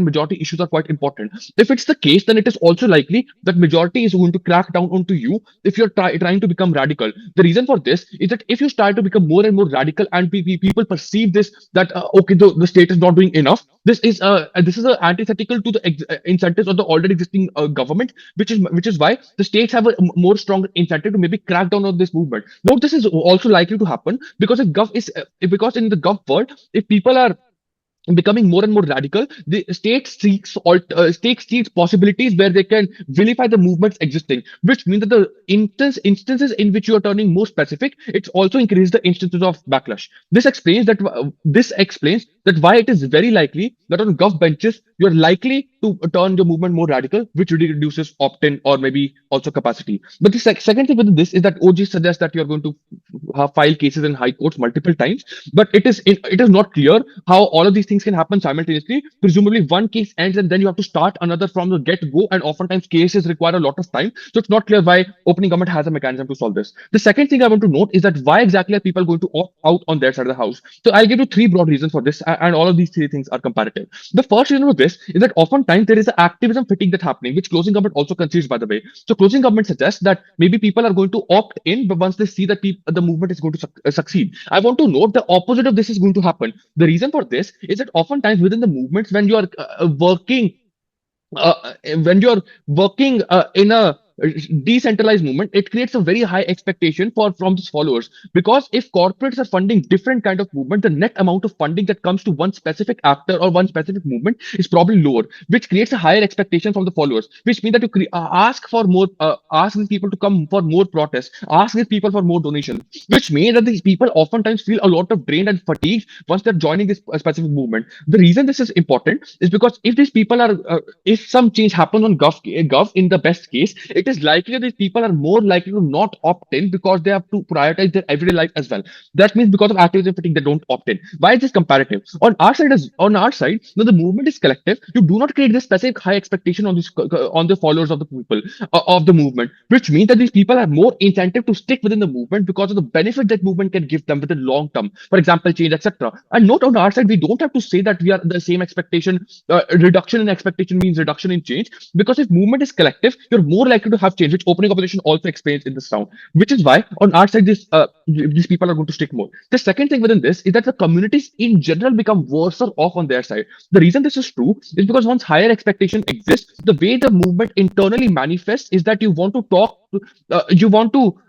majority issues are quite important. If it's the case, then it is also likely that majority is going to crack down onto you if you're trying to become radical. The reason for this is that if you start to become more and more radical, and people perceive this that okay, the state is not doing enough. This is antithetical to the incentives of the already existing government, which is why the states have a more stronger incentive to maybe crack down on this movement. Now, this is also likely to happen because because in the gov world, if people are becoming more and more radical, the state seeks possibilities where they can vilify the movements existing, which means that the instances in which you are turning more specific, it also increases the instances of backlash. This explains that why it is very likely that on gov benches you're likely to turn your movement more radical, which really reduces opt-in or maybe also capacity. But the second thing with this is that OG suggests that you're going to file cases in high courts multiple times, but it is not clear how all of these things can happen simultaneously. Presumably, one case ends and then you have to start another from the get-go, and oftentimes cases require a lot of time. So it's not clear why opening government has a mechanism to solve this. The second thing I want to note is that why exactly are people going to opt out on their side of the house? So I'll give you three broad reasons for this, and all of these three things are comparative. The first reason for this is that oftentimes there is an activism fatigue that's happening, which closing government also concedes, by the way. So closing government suggests that maybe people are going to opt in, but once they see that the movement is going to succeed. I want to note the opposite of this is going to happen. The reason for this is that oftentimes within the movements, when you are in a decentralized movement, it creates a very high expectation from its followers, because if corporates are funding different kind of movement, the net amount of funding that comes to one specific actor or one specific movement is probably lower, which creates a higher expectation from the followers, which means that you ask for more, ask these people to come for more protests, ask these people for more donations, which means that these people oftentimes feel a lot of drained and fatigued once they're joining this specific movement. The reason this is important is because if these people are if some change happens on gov in the best case, it is likely that these people are more likely to not opt in because they have to prioritize their everyday life as well. That means because of activism fatigue, they don't opt in. Why is this comparative? On our side, when the movement is collective, you do not create this specific high expectation on the followers of the people of the movement, which means that these people are more incentive to stick within the movement because of the benefit that movement can give them within long term. For example, change, etc. And note on our side, we don't have to say that we are the same expectation. Reduction in expectation means reduction in change, because if movement is collective, you're more likely to have change, which opening opposition also explains in this round. Which is why on our side, these people are going to stick more. The second thing within this is that the communities in general become worse off on their side. The reason this is true is because once higher expectation exists, the way the movement internally manifests is that you want to talk, you want to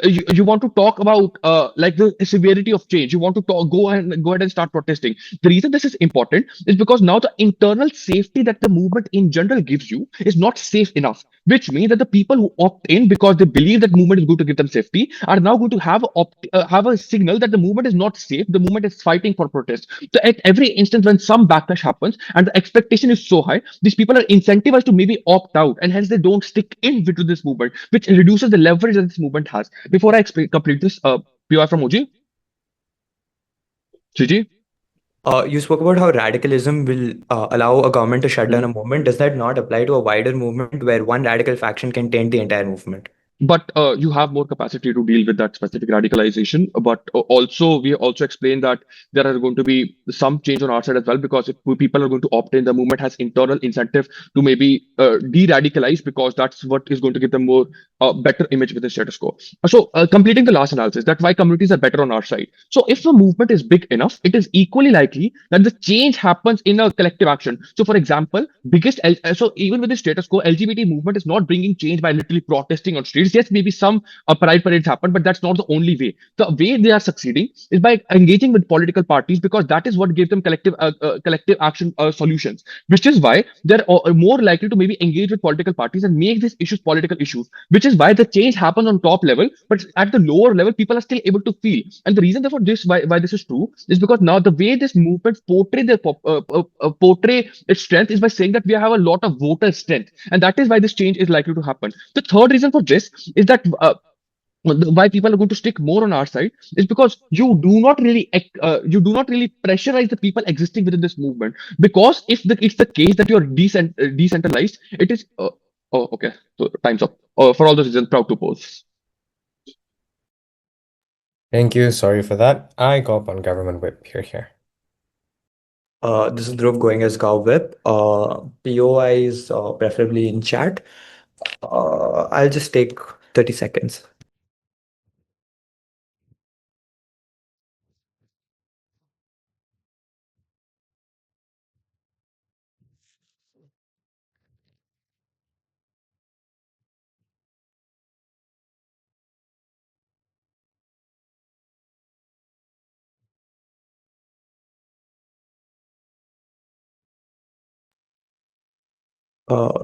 you want to talk about like the severity of change. You want to go ahead and start protesting. The reason this is important is because now the internal safety that the movement in general gives you is not safe enough, which means that the people who opt in because they believe that movement is going to give them safety are now going to have a signal that the movement is not safe. The movement is fighting for protest. So at every instance when some backlash happens and the expectation is so high, these people are incentivized to maybe opt out, and hence they don't stick in with this movement, which reduces the leverage that this movement has. Before I complete this, PY from OG, GG. You spoke about how radicalism will allow a government to shut down a movement. Does that not apply to a wider movement where one radical faction can taint the entire movement? But you have more capacity to deal with that specific radicalization. But also, we also explained that there are going to be some change on our side as well, because if people are going to opt in, the movement has internal incentive to maybe de-radicalize, because that's what is going to give them more better image with the status quo. So completing the last analysis, that why communities are better on our side. So if the movement is big enough, it is equally likely that the change happens in a collective action. So for example, so even with the status quo, LGBT movement is not bringing change by literally protesting on streets. Yes, maybe some pride parades happen, but that's not the only way. The way they are succeeding is by engaging with political parties, because that is what gives them collective action solutions. Which is why they're more likely to maybe engage with political parties and make these issues political issues. Which is why the change happens on top level, but at the lower level, people are still able to feel. And the reason for this, why this is true, is because now the way this movement portray its strength is by saying that we have a lot of voter strength, and that is why this change is likely to happen. The third reason for this is that why people are going to stick more on our side is because you do not really pressurize the people existing within this movement, because if it's the case that you're decentralized, it is oh, okay, so time's up. For all those reasons, proud to pose. Thank you. Sorry for that. I go up on government whip here. This is Dhruv going as Gov Whip. POIs preferably in chat. I'll just take 30 seconds.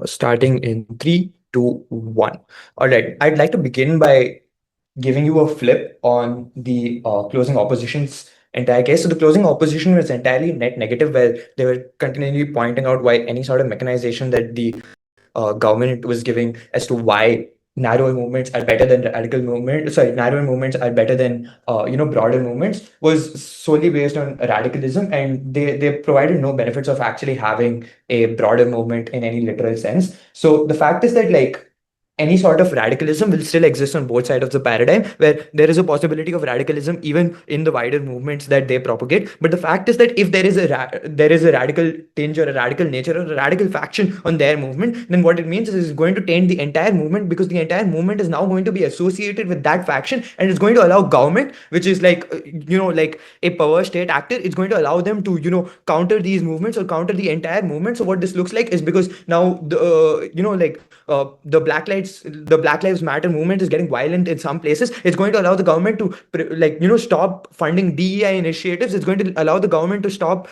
Starting in 3, 2, 1. All right, I'd like to begin by giving you a flip on the closing opposition's entire case. So the closing opposition was entirely net negative, where they were continually pointing out why any sort of mechanization that the government was giving as to why narrower movements are better than radical movements. Sorry, narrower movements are better than broader movements, was solely based on radicalism, and they provided no benefits of actually having a broader movement in any literal sense. So the fact is that like any sort of radicalism will still exist on both sides of the paradigm, where there is a possibility of radicalism even in the wider movements that they propagate. But the fact is that if there is a radical tinge or a radical nature or a radical faction on their movement, then what it means is it's going to taint the entire movement, because the entire movement is now going to be associated with that faction, and it's going to allow government, which is like like a power state actor, it's going to allow them to counter these movements or counter the entire movement. So what this looks like is, because now the Black Lives Matter movement is getting violent in some places, it's going to allow the government to stop funding DEI initiatives. It's going to allow the government to stop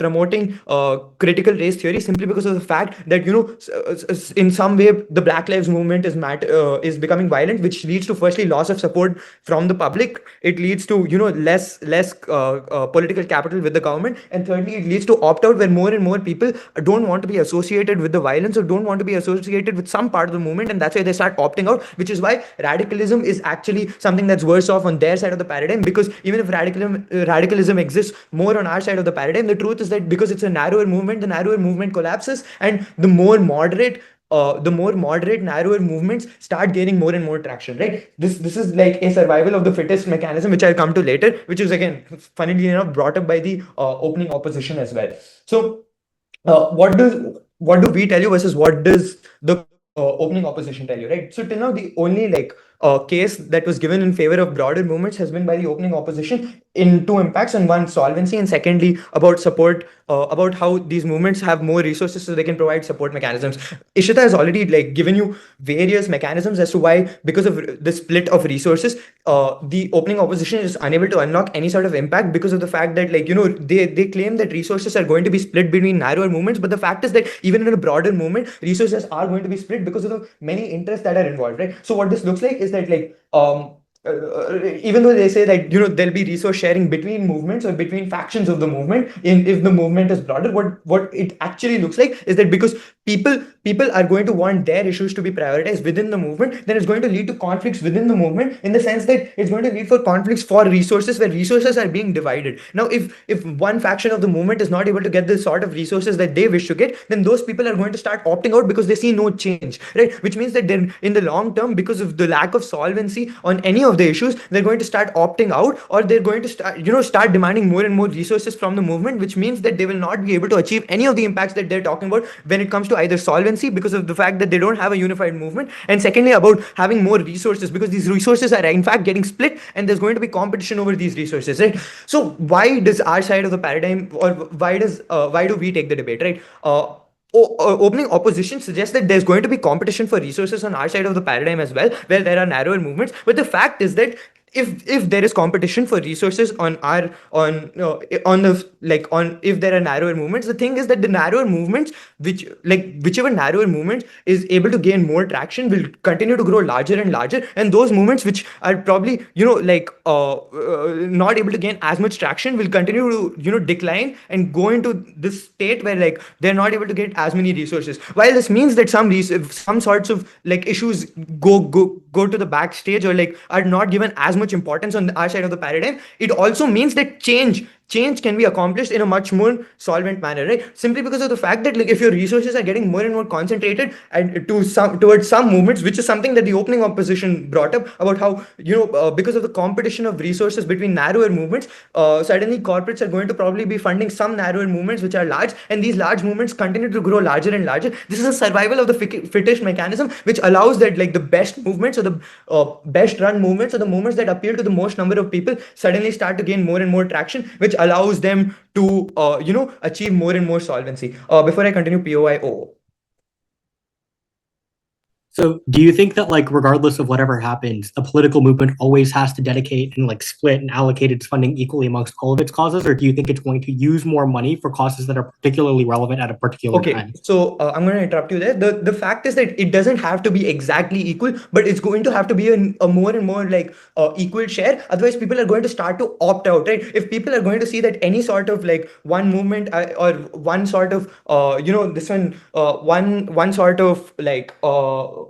promoting critical race theory, simply because of the fact that in some way the Black Lives movement is becoming violent, which leads to firstly loss of support from the public. It leads to less political capital with the government, and thirdly it leads to opt out, where more and more people don't want to be associated with the violence or don't want to be associated with some part of the movement, and that's why they start opting out, which is why radicalism is actually something that's worse off on their side of the paradigm. Because even if radicalism exists more on our side of the paradigm, the truth is that because it's a narrower movement, the narrower movement collapses, and the more moderate narrower movements start gaining more and more traction, right? This is like a survival of the fittest mechanism, which I'll come to later, which is again funnily enough brought up by the opening opposition as well. So what do we tell you versus what does the opening opposition tell you, right? So till now the only case that was given in favor of broader movements has been by the opening opposition in two impacts, and one, solvency, and secondly about support, about how these movements have more resources so they can provide support mechanisms. Ishita has already given you various mechanisms as to why, because of the split of resources, the opening opposition is unable to unlock any sort of impact, because of the fact that they claim that resources are going to be split between narrower movements, but the fact is that even in a broader movement, resources are going to be split because of the many interests that are involved, right? So what this looks like is that even though they say that there'll be resource sharing between movements or between factions of the movement, if the movement is broader, what it actually looks like is that because people are going to want their issues to be prioritized within the movement, then it's going to lead to conflicts within the movement, in the sense that it's going to lead for conflicts for resources, where resources are being divided. Now if one faction of the movement is not able to get the sort of resources that they wish to get, then those people are going to start opting out because they see no change, right? Which means that then in the long term, because of the lack of solvency on any of the issues, they're going to start opting out, or they're going to start demanding more and more resources from the movement, which means that they will not be able to achieve any of the impacts that they're talking about when it comes to either solvency, because of the fact that they don't have a unified movement, and secondly about having more resources, because these resources are in fact getting split, and there's going to be competition over these resources, right? So why does our side of the paradigm, or why do we take the debate, right? Opening opposition suggests that there's going to be competition for resources on our side of the paradigm as well, where there are narrower movements. But the fact is that if there is competition for resources on if there are narrower movements, the thing is that the narrower movements, whichever narrower movement is able to gain more traction, will continue to grow larger and larger, and those movements which are probably not able to gain as much traction will continue to decline and go into this state where they're not able to get as many resources. While this means that some sorts of issues go to the backstage, or are not given as much importance on our side of the paradigm, it also means that change can be accomplished in a much more solvent manner, right? Simply because of the fact that if your resources are getting more and more concentrated and towards some movements, which is something that the opening opposition brought up about how because of the competition of resources between narrower movements, suddenly corporates are going to probably be funding some narrower movements which are large, and these large movements continue to grow larger and larger. This is a survival of the fittest mechanism, which allows that the best movements, or the best run movements, or the movements that appeal to the most number of people suddenly start to gain more and more traction, which allows them to achieve more and more solvency. Before I continue, POI. So do you think that, like, regardless of whatever happens, the political movement always has to dedicate and like split and allocate its funding equally amongst all of its causes, or do you think it's going to use more money for causes that are particularly relevant at a particular time? So I'm going to interrupt you there. The fact is that it doesn't have to be exactly equal, but it's going to have to be a more and more like equal share. Otherwise, people are going to start to opt out, right? If people are going to see that any sort of like one movement or one sort of one sort of like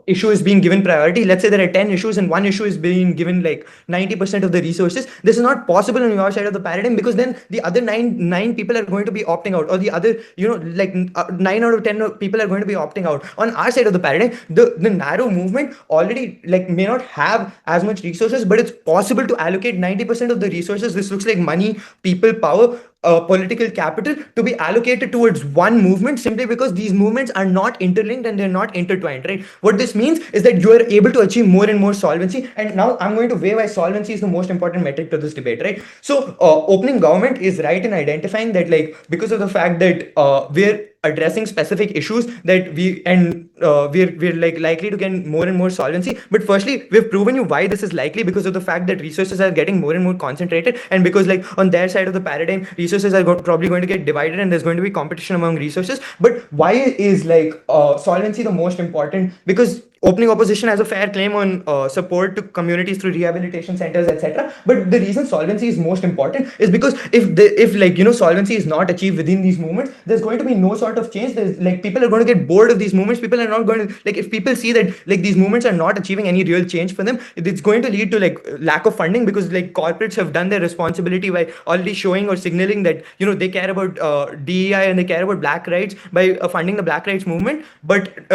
issue is being given priority. Let's say there are 10 issues and one issue is being given like 90% of the resources. This is not possible on your side of the paradigm, because then the other nine people are going to be opting out, or the other 9 out of 10 people are going to be opting out. On our side of the paradigm, the narrow movement already like may not have as much resources, but it's possible to allocate 90% of the resources. This looks like money, people, power, political capital to be allocated towards one movement, simply because these movements are not interlinked and they're not intertwined, right? What this means is that you are able to achieve more and more solvency. And now I'm going to weigh why solvency is the most important metric to this debate, right? So opening government is right in identifying that, like, because of the fact that we're addressing specific issues that we're like likely to get more and more solvency. But firstly, we've proven you why this is likely, because of the fact that resources are getting more and more concentrated, and because like on their side of the paradigm, resources are probably going to get divided and there's going to be competition among resources. But why is like solvency the most important? Because opening opposition has a fair claim on support to communities through rehabilitation centers, etc. But the reason solvency is most important is because if solvency is not achieved within these movements, there's going to be no sort of change. There's like people are going to get bored of these movements. People are not going to, like, if people see that like these movements are not achieving any real change for them, it's going to lead to like lack of funding, because like corporates have done their responsibility by already showing or signaling that they care about DEI and they care about black rights by funding the black rights movement. But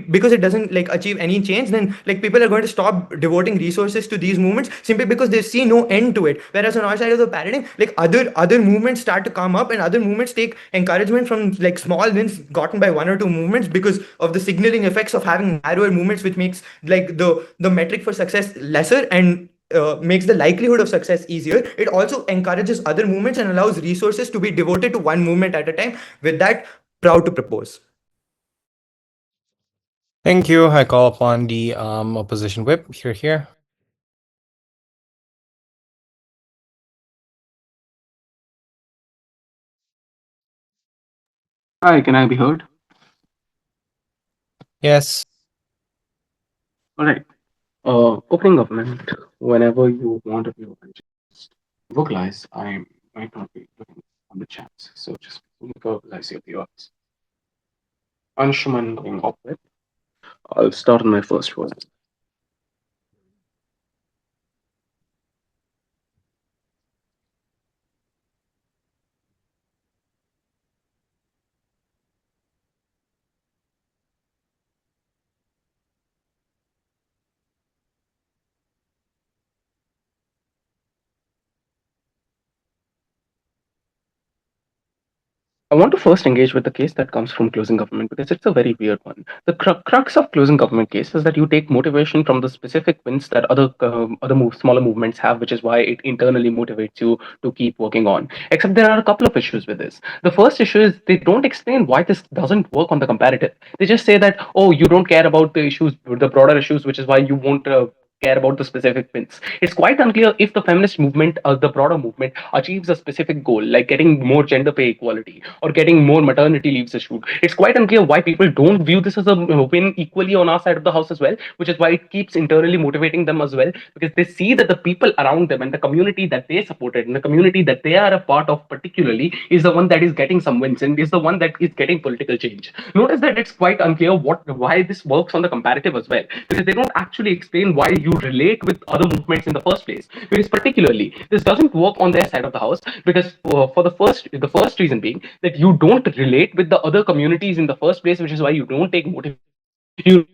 because it doesn't like achieve any change, then like people are going to stop devoting resources to these movements simply because they see no end to it. Whereas on our side of the paradigm, like other movements start to come up, and other movements take encouragement from like small wins gotten by one or two movements because of the signaling effects of having narrower movements, which makes like the metric for success lesser and makes the likelihood of success easier. It also encourages other movements and allows resources to be devoted to one movement at a time. With that, proud to propose. Thank you. I call upon the opposition whip. Here. Hi, can I be heard? Yes. All right. Opening government, whenever you want to view, just vocalize. I might not be looking on the chats, so just vocalize your viewers. Anshuman going off with. I'll start on my first word. I want to first engage with the case that comes from closing government, because it's a very weird one. The crux of closing government case is that you take motivation from the specific wins that other smaller movements have, which is why it internally motivates you to keep working on. Except there are a couple of issues with this. The first issue is they don't explain why this doesn't work on the comparative. They just say that, oh, you don't care about the issues, the broader issues, which is why you won't care about the specific wins. It's quite unclear if the feminist movement, the broader movement, achieves a specific goal, like getting more gender pay equality or getting more maternity leaves issued. It's quite unclear why people don't view this as a win equally on our side of the house as well, which is why it keeps internally motivating them as well, because they see that the people around them and the community that they supported and the community that they are a part of particularly is the one that is getting some wins and is the one that is getting political change. Notice that it's quite unclear why this works on the comparative as well, because they don't actually explain why you relate with other movements in the first place. Because particularly this doesn't work on their side of the house, because for the first reason being that you don't relate with the other communities in the first place, which is why you don't take motivation to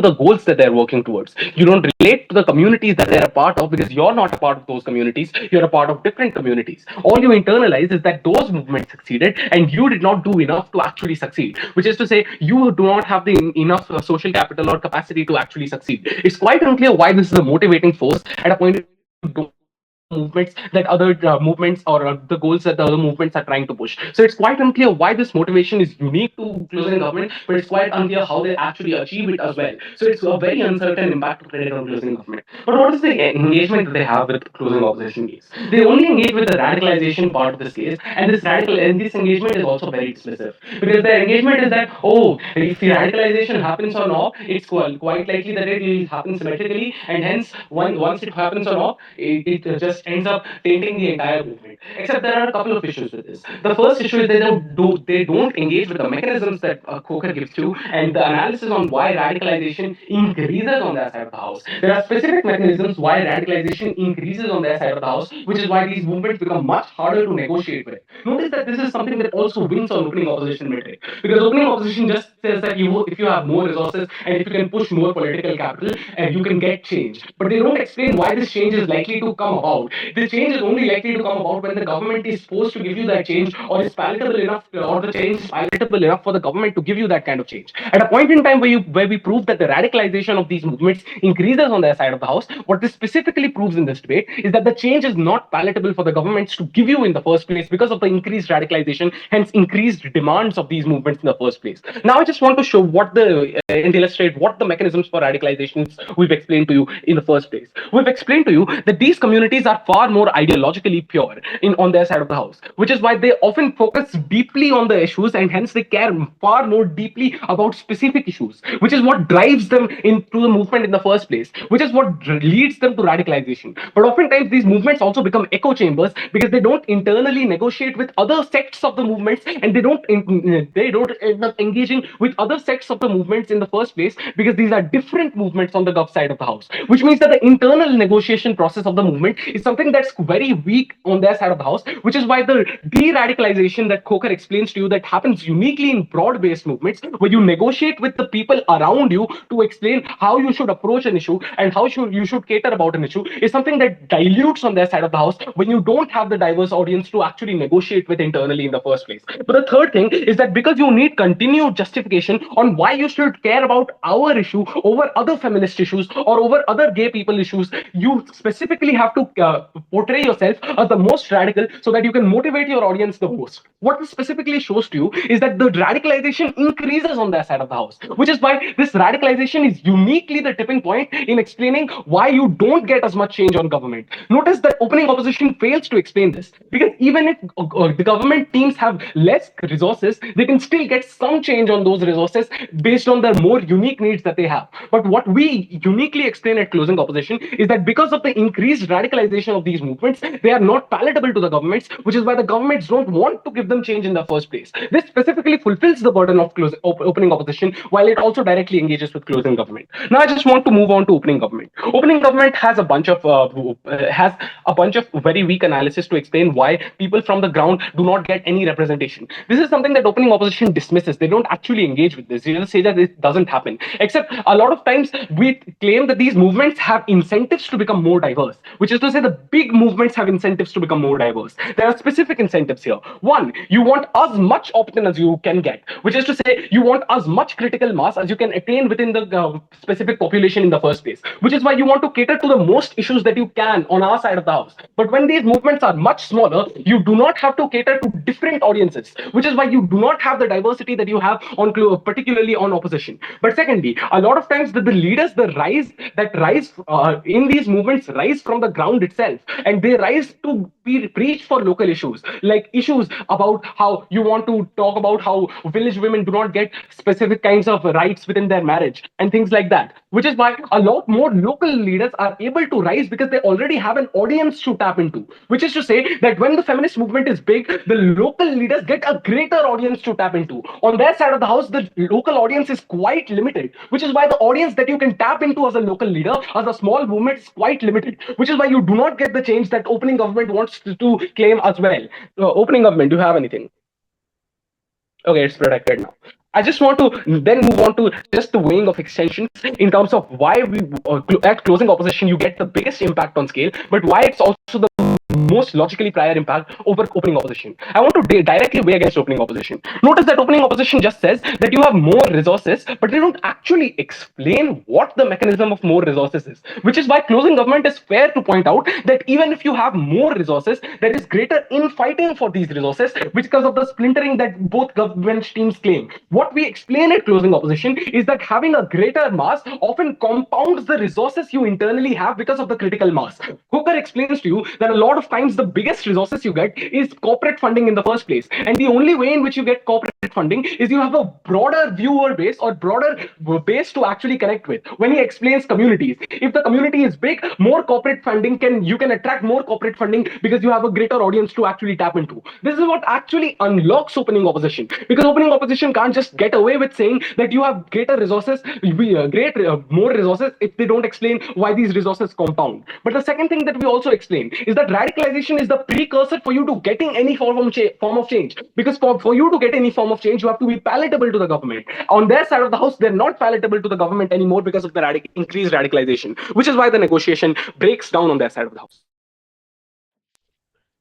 the goals that they're working towards. You don't relate to the communities that they're a part of, because you're not a part of those communities. You're a part of different communities. All you internalize is that those movements succeeded and you did not do enough to actually succeed, which is to say you do not have the enough social capital or capacity to actually succeed. It's quite unclear why this is a motivating force at a point you don't movements that other movements or the goals that the other movements are trying to push. So it's quite unclear why this motivation is unique to closing government, but it's quite unclear how they actually achieve it as well. So it's a very uncertain impact to predict on closing government. But what is the engagement that they have with closing opposition case? They only engage with the radicalization part of this case, and this engagement is also very dismissive, because their engagement is that, oh, if the radicalization happens or not, it's quite likely that it will happen symmetrically, and hence once it happens or not, it just ends up tainting the entire movement. Except there are a couple of issues with this. The first issue is they don't engage with the mechanisms that Khokher gives to, and the analysis on why radicalization increases on their side of the house. There are specific mechanisms why radicalization increases on their side of the house, which is why these movements become much harder to negotiate with. Notice that this is something that also wins on opening opposition metric, because opening opposition just says that if you have more resources and if you can push more political capital, and you can get change. But they don't explain why this change is likely to come about. This change is only likely to come about when the government is supposed to give you that change, or is palatable enough, or the change is palatable enough for the government to give you that kind of change. At a point in time where we prove that the radicalization of these movements increases on their side of the house, what this specifically proves in this debate is that the change is not palatable for the governments to give you in the first place because of the increased radicalization, hence increased demands of these movements in the first place. Now I just want to show and illustrate what the mechanisms for radicalizations we've explained to you in the first place. We've explained to you that these communities are far more ideologically pure on their side of the house, which is why they often focus deeply on the issues, and hence they care far more deeply about specific issues, which is what drives them into the movement in the first place, which is what leads them to radicalization. But oftentimes these movements also become echo chambers because they don't internally negotiate with other sects of the movements, and they don't end up engaging with other sects of the movements in the first place, because these are different movements on the gov side of the house, which means that the internal negotiation process of the movement is something that's very weak on their side of the house, which is why the de-radicalization that Khokher explains to you that happens uniquely in broad-based movements, where you negotiate with the people around you to explain how you should approach an issue and how you should cater about an issue, is something that dilutes on their side of the house when you don't have the diverse audience to actually negotiate with internally in the first place. But the third thing is that because you need continued justification on why you should care about our issue over other feminist issues or over other gay people issues, you specifically have to portray yourself as the most radical so that you can motivate your audience the most. What this specifically shows to you is that the radicalization increases on their side of the house, which is why this radicalization is uniquely the tipping point in explaining why you don't get as much change on government. Notice that opening opposition fails to explain this, because even if the government teams have less resources, they can still get some change on those resources based on the more unique needs that they have. But what we uniquely explain at closing opposition is that because of the increased radicalization of these movements, they are not palatable to the governments, which is why the governments don't want to give them change in the first place. This specifically fulfills the burden of opening opposition, while it also directly engages with closing government. Now I just want to move on to opening government. Opening government has a bunch of very weak analysis to explain why people from the ground do not get any representation. This is something that opening opposition dismisses. They don't actually engage with this. They just say that it doesn't happen. Except a lot of times we claim that these movements have incentives to become more diverse, which is to say the big movements have incentives to become more diverse. There are specific incentives here. One, you want as much opt-in as you can get, which is to say you want as much critical mass as you can attain within the specific population in the first place, which is why you want to cater to the most issues that you can on our side of the house. But when these movements are much smaller, you do not have to cater to different audiences, which is why you do not have the diversity that you have on particularly on opposition. But secondly, a lot of times the leaders rise in these movements rise from the ground itself, and they rise to preach for local issues, like issues about how you want to talk about how village women do not get specific kinds of rights within their marriage and things like that, which is why a lot more local leaders are able to rise because they already have an audience to tap into, which is to say that when the feminist movement is big, the local leaders get a greater audience to tap into. On their side of the house, the local audience is quite limited, which is why the audience that you can tap into as a local leader, as a small movement, is quite limited, which is why you do not get the change that opening government wants to claim as well. Opening government, do you have anything? Okay, it's protected now. I just want to then move on to just the weighing of extensions in terms of why we at closing opposition you get the biggest impact on scale, but why it's also the most logically prior impact over opening opposition. I want to directly weigh against opening opposition. Notice that opening opposition just says that you have more resources, but they don't actually explain what the mechanism of more resources is, which is why closing government is fair to point out that even if you have more resources, there is greater infighting for these resources because of the splintering that both government teams claim. What we explain at closing opposition is that having a greater mass often compounds the resources you internally have because of the critical mass. Hooker explains to you that a lot of times the biggest resources you get is corporate funding in the first place. And the only way in which you get corporate funding is you have a broader viewer base or broader base to actually connect with. When he explains communities, if the community is big, more corporate funding you can attract more corporate funding because you have a greater audience to actually tap into. This is what actually unlocks opening opposition, because opening opposition can't just get away with saying that you have greater resources, more resources, if they don't explain why these resources compound. But the second thing that we also explain is that radicalization is the precursor for you to getting any form of change, because for you to get any form of change, you have to be palatable to the government. On their side of the house, they're not palatable to the government anymore because of the increased radicalization, which is why the negotiation breaks down on their side of the house.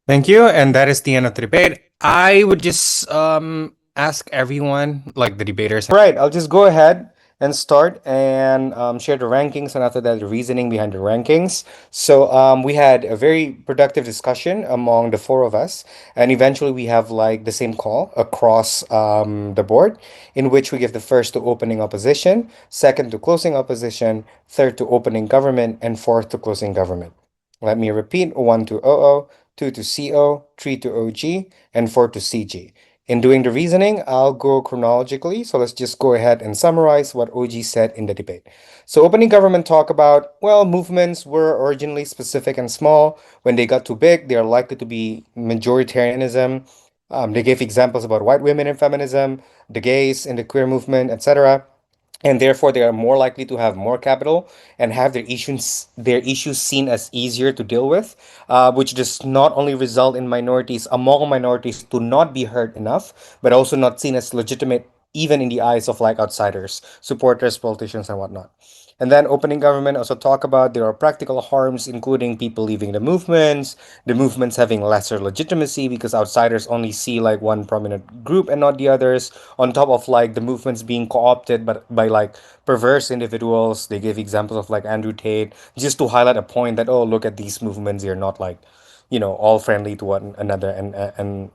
Thank you. And that is the end of the debate. I would just ask everyone, like the debaters. All right, I'll just go ahead and start and share the rankings, and after that, the reasoning behind the rankings. So we had a very productive discussion among the four of us, and eventually we have like the same call across the board, in which we give the first to opening opposition, second to closing opposition, third to opening government, and fourth to closing government. Let me repeat: 1 to OO, 2 to CO, 3 to OG, and 4 to CG. In doing the reasoning, I'll go chronologically, so let's just go ahead and summarize what OG said in the debate. So opening government talk about, well, movements were originally specific and small. When they got too big, they are likely to be majoritarianism. They gave examples about white women in feminism, the gays in the queer movement, etc. And therefore, they are more likely to have more capital and have their issues seen as easier to deal with, which does not only result in minorities among minorities to not be heard enough, but also not seen as legitimate even in the eyes of like outsiders, supporters, politicians, and whatnot. And then opening government also talk about there are practical harms, including people leaving the movements having lesser legitimacy because outsiders only see like one prominent group and not the others. On top of like the movements being co-opted but by like perverse individuals. They give examples of like Andrew Tate just to highlight a point that, oh, look at these movements, they're not like, all friendly to one another and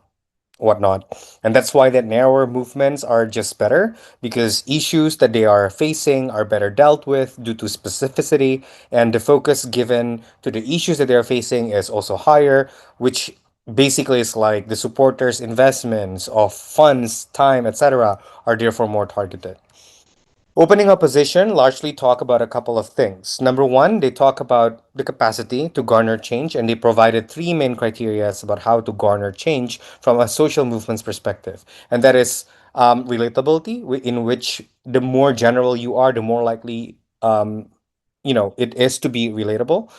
whatnot. And that's why that narrower movements are just better, because issues that they are facing are better dealt with due to specificity, and the focus given to the issues that they're facing is also higher, which basically is like the supporters' investments of funds, time, etc. are therefore more targeted. Opening opposition largely talk about a couple of things. Number one, they talk about the capacity to garner change, and they provided three main criteria about how to garner change from a social movement's perspective. And that is relatability, in which the more general you are, the more likely it is to be relatable.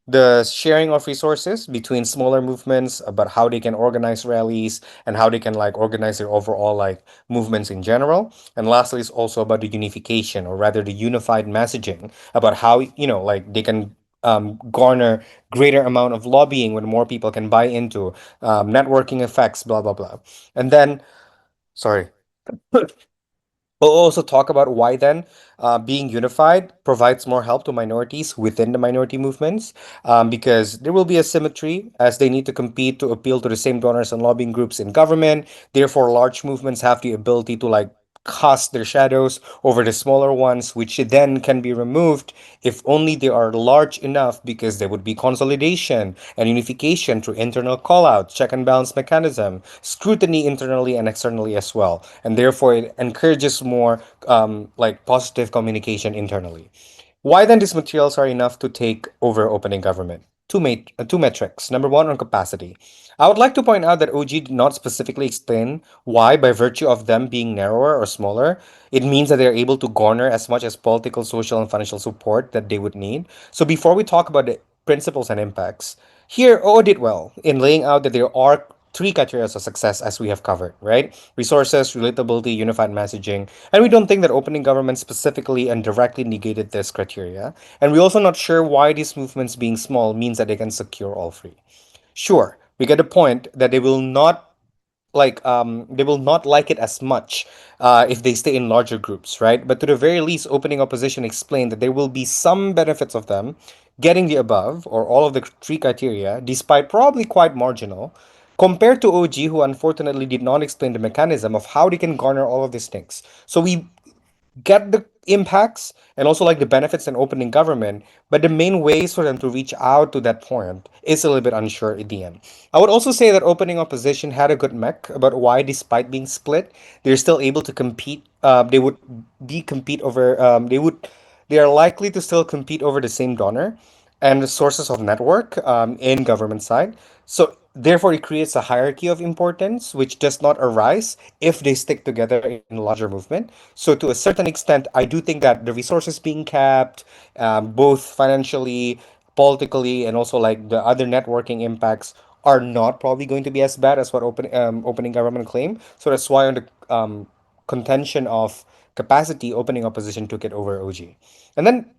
The sharing of resources between smaller movements about how they can organize rallies and how they can like organize their overall like movements in general. And lastly, is also about the unification, or rather the unified messaging about how, like they can garner greater amount of lobbying when more people can buy into networking effects, blah, blah, blah. And then, sorry. We'll also talk about why then being unified provides more help to minorities within the minority movements, because there will be asymmetry as they need to compete to appeal to the same donors and lobbying groups in government. Therefore, large movements have the ability to like cast their shadows over the smaller ones, which then can be removed if only they are large enough, because there would be consolidation and unification through internal call-out, check and balance mechanism, scrutiny internally and externally as well. And therefore, it encourages more like positive communication internally. Why then these materials are enough to take over opening government? Two metrics. Number one, on capacity. I would like to point out that OG did not specifically explain why, by virtue of them being narrower or smaller, it means that they're able to garner as much as political, social, and financial support that they would need. So before we talk about the principles and impacts, here OO did well in laying out that there are three criteria of success as we have covered, right? Resources, relatability, unified messaging. And we don't think that opening government specifically and directly negated this criteria. And we're also not sure why these movements being small means that they can secure all three. Sure, we get a point that they will not like it as much if they stay in larger groups, right? But to the very least, opening opposition explained that there will be some benefits of them getting the above or all of the three criteria, despite probably quite marginal, compared to OG, who unfortunately did not explain the mechanism of how they can garner all of these things. So we get the impacts and also like the benefits in opening government, but the main ways for them to reach out to that point is a little bit unsure in the end. I would also say that opening opposition had a good mech about why, despite being split, they're still able to compete. They would be compete over. They are likely to still compete over the same donor and the sources of network in government side. So therefore, it creates a hierarchy of importance, which does not arise if they stick together in larger movement. So to a certain extent, I do think that the resources being capped, both financially, politically, and also like the other networking impacts are not probably going to be as bad as what opening government claim. So that's why on the contention of capacity, opening opposition took it over OG. And then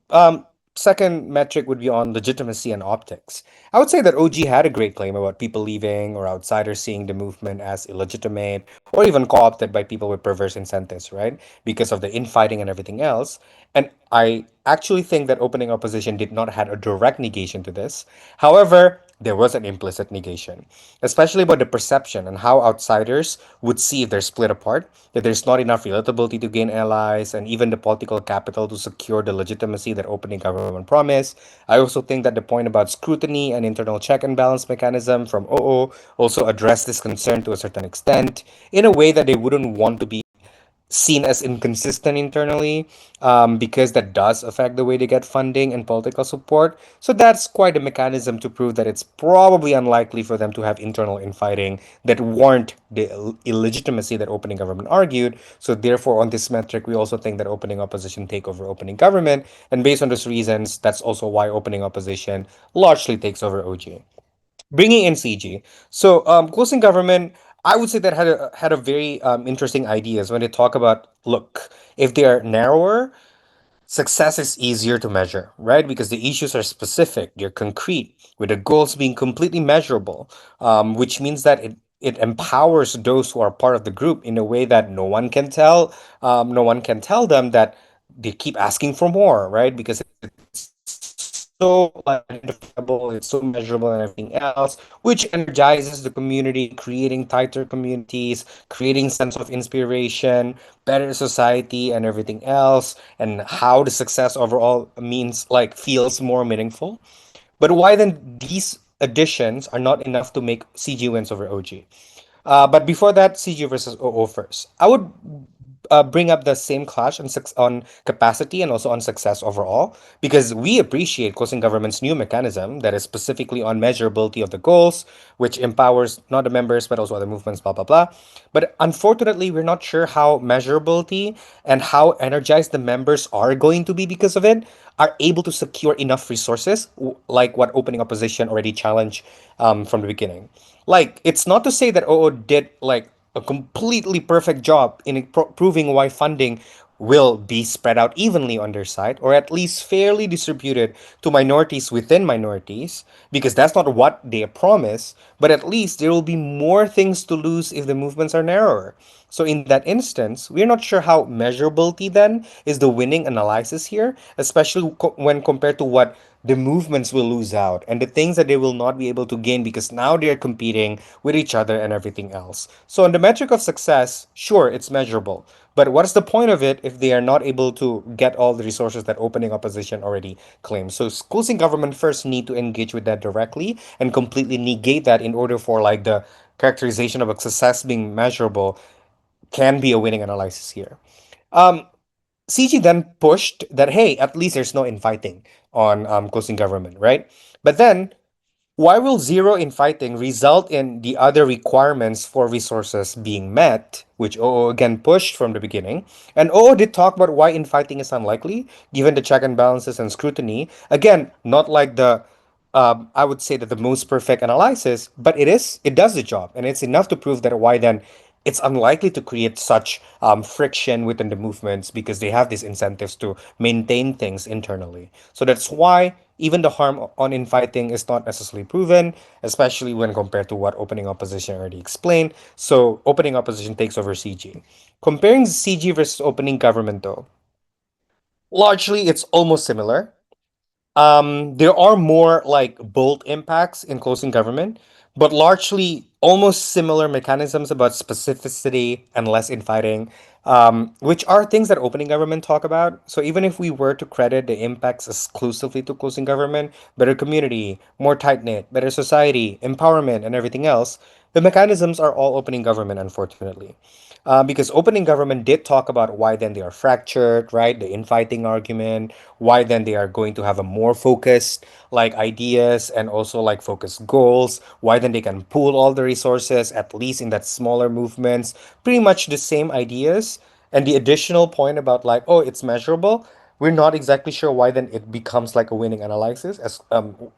second metric would be on legitimacy and optics. I would say that OG had a great claim about people leaving or outsiders seeing the movement as illegitimate or even co-opted by people with perverse incentives, right? Because of the infighting and everything else. And I actually think that opening opposition did not had a direct negation to this. However, there was an implicit negation, especially about the perception and how outsiders would see if they're split apart, that there's not enough relatability to gain allies, and even the political capital to secure the legitimacy that opening government promised. I also think that the point about scrutiny and internal check and balance mechanism from OO also addressed this concern to a certain extent in a way that they wouldn't want to be seen as inconsistent internally, because that does affect the way they get funding and political support. So that's quite a mechanism to prove that it's probably unlikely for them to have internal infighting that warrant the illegitimacy that opening government argued. So therefore, on this metric, we also think that opening opposition take over opening government. And based on those reasons, that's also why opening opposition largely takes over OG. Bringing in CG. So closing government, I would say that had a very interesting ideas when they talk about, look, if they are narrower, success is easier to measure, right? Because the issues are specific, they're concrete, with the goals being completely measurable, which means that it empowers those who are part of the group in a way that no one can tell them that they keep asking for more, right? Because it's so like identifiable, it's so measurable and everything else, which energizes the community, creating tighter communities, creating sense of inspiration, better society, and everything else, and how the success overall means like feels more meaningful. But why then these additions are not enough to make CG wins over OG? But before that, CG versus OO first. I would bring up the same clash on capacity and also on success overall, because we appreciate closing government's new mechanism that is specifically on measurability of the goals, which empowers not the members but also other movements, blah blah blah. But unfortunately, we're not sure how measurability and how energized the members are going to be because of it are able to secure enough resources, like what opening opposition already challenged from the beginning. Like, it's not to say that OO did like a completely perfect job in proving why funding will be spread out evenly on their side, or at least fairly distributed to minorities within minorities, because that's not what they promise, but at least there will be more things to lose if the movements are narrower. So in that instance, we're not sure how measurability then is the winning analysis here, especially when compared to what the movements will lose out and the things that they will not be able to gain because now they're competing with each other and everything else. So on the metric of success, sure, it's measurable. But what is the point of it if they are not able to get all the resources that opening opposition already claims? So schools and government first need to engage with that directly and completely negate that in order for like the characterization of a success being measurable can be a winning analysis here. Um, CG then pushed that, hey, at least there's no infighting on closing government, right? But then why will zero infighting result in the other requirements for resources being met, which OO again pushed from the beginning? And OO did talk about why infighting is unlikely, given the check and balances and scrutiny. Again, not like the I would say that the most perfect analysis, but it does the job, and it's enough to prove that why then it's unlikely to create such friction within the movements because they have these incentives to maintain things internally. So that's why even the harm on infighting is not necessarily proven, especially when compared to what opening opposition already explained. So opening opposition takes over CG. Comparing CG versus opening government, though, largely it's almost similar. There are more like bold impacts in closing government, but largely almost similar mechanisms about specificity and less infighting, which are things that opening government talk about. So even if we were to credit the impacts exclusively to closing government, better community, more tight knit, better society, empowerment, and everything else, the mechanisms are all opening government, unfortunately. Because opening government did talk about why then they are fractured, right? The infighting argument, why then they are going to have a more focused like ideas and also like focused goals, why then they can pool all the resources at least in that smaller movements, pretty much the same ideas. And the additional point about like, oh, it's measurable, we're not exactly sure why then it becomes like a winning analysis, as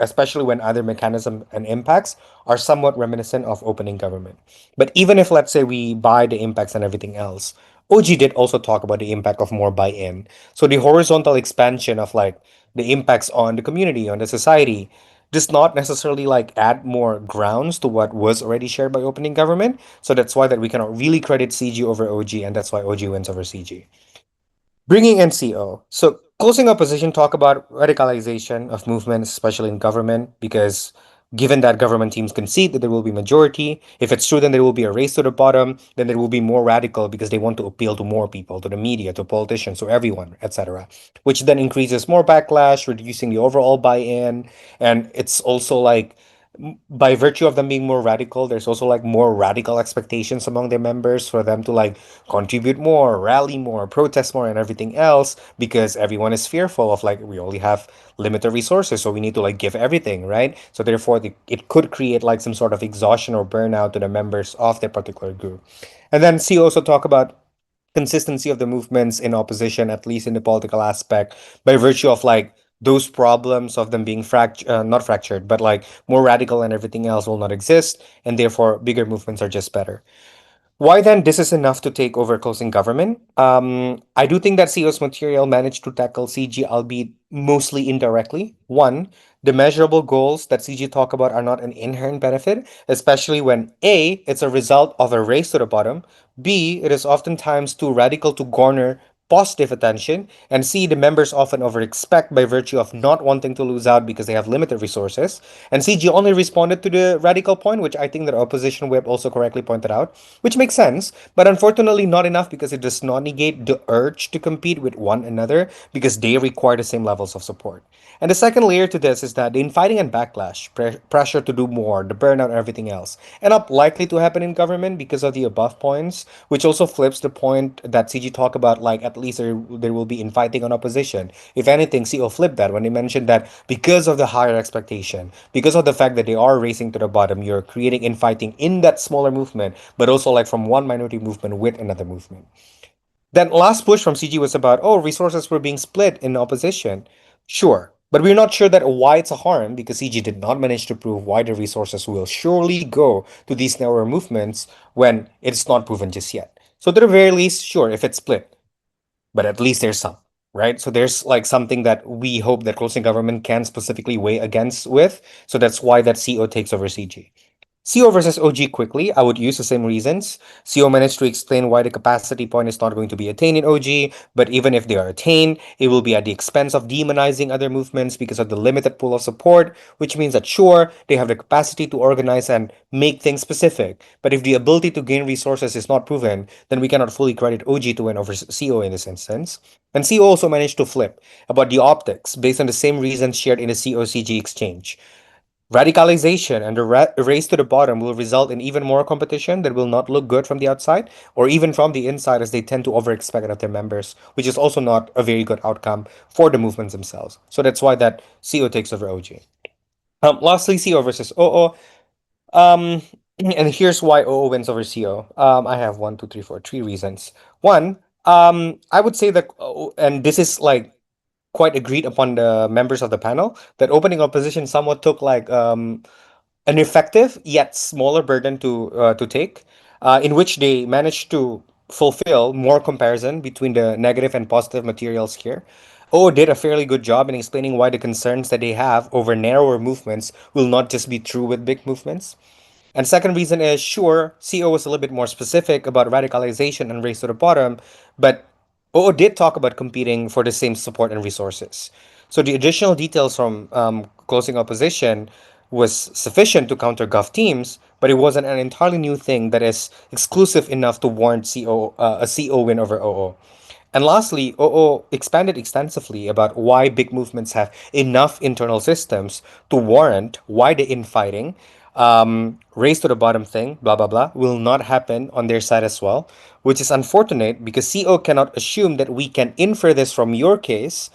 especially when other mechanism and impacts are somewhat reminiscent of opening government. But even if let's say we buy the impacts and everything else, OG did also talk about the impact of more buy-in. So the horizontal expansion of like the impacts on the community, on the society, does not necessarily like add more grounds to what was already shared by opening government. So that's why that we cannot really credit CG over OG, and that's why OG wins over CG. Bringing NCO. So closing opposition talk about radicalization of movements, especially in government, because given that government teams concede that there will be majority, if it's true, then there will be a race to the bottom, then there will be more radical because they want to appeal to more people, to the media, to politicians, to everyone, etc. Which then increases more backlash, reducing the overall buy-in. And it's also like by virtue of them being more radical, there's also like more radical expectations among their members for them to like contribute more, rally more, protest more, and everything else because everyone is fearful of like we only have limited resources, so we need to like give everything, right? So therefore, it could create like some sort of exhaustion or burnout to the members of that particular group. And then see also talk about consistency of the movements in opposition, at least in the political aspect, by virtue of like those problems of them being not fractured, but like more radical and everything else will not exist, and therefore bigger movements are just better. Why then this is enough to take over closing government? I do think that CEO's material managed to tackle CG, albeit mostly indirectly. One, the measurable goals that CG talk about are not an inherent benefit, especially when A, it's a result of a race to the bottom, B, it is oftentimes too radical to garner positive attention, and C, the members often over-expect by virtue of not wanting to lose out because they have limited resources. And CG only responded to the radical point, which I think that opposition web also correctly pointed out, which makes sense, but unfortunately not enough because it does not negate the urge to compete with one another because they require the same levels of support. And the second layer to this is that the infighting and backlash, pressure to do more, the burnout, and everything else, end up likely to happen in government because of the above points, which also flips the point that CG talked about, like at least there will be infighting on opposition. If anything, CO flipped that when they mentioned that because of the higher expectation, because of the fact that they are racing to the bottom, you're creating infighting in that smaller movement, but also like from one minority movement with another movement. That last push from CG was about, oh, resources were being split in opposition. Sure, but we're not sure that why it's a harm because CG did not manage to prove why the resources will surely go to these narrower movements when it's not proven just yet. So, to the very least, sure, if it's split, but at least there's some, right? So there's like something that we hope that closing government can specifically weigh against with. So that's why that CO takes over CG. CO versus OG quickly, I would use the same reasons. CO managed to explain why the capacity point is not going to be attained in OG, but even if they are attained, it will be at the expense of demonizing other movements because of the limited pool of support, which means that sure, they have the capacity to organize and make things specific, but if the ability to gain resources is not proven, then we cannot fully credit OG to win over CO in this instance. And CO also managed to flip about the optics based on the same reasons shared in the CO-CG exchange. Radicalization and the race to the bottom will result in even more competition that will not look good from the outside or even from the inside as they tend to overexpect of their members, which is also not a very good outcome for the movements themselves. So that's why that CO takes over OG. Lastly, CO versus OO. Um, and here's why OO wins over CO. I have one, two, three, four, three reasons. One, I would say that, and this is like quite agreed upon the members of the panel, that opening opposition somewhat took like an effective yet smaller burden to take, in which they managed to fulfill more comparison between the negative and positive materials here. OO did a fairly good job in explaining why the concerns that they have over narrower movements will not just be true with big movements. And second reason is, sure, CO was a little bit more specific about radicalization and race to the bottom, but OO did talk about competing for the same support and resources. So the additional details from closing opposition was sufficient to counter Gov teams, but it wasn't an entirely new thing that is exclusive enough to warrant a CO win over OO. And lastly, OO expanded extensively about why big movements have enough internal systems to warrant why the infighting, race to the bottom thing, blah blah blah, will not happen on their side as well, which is unfortunate because CO cannot assume that we can infer this from your case.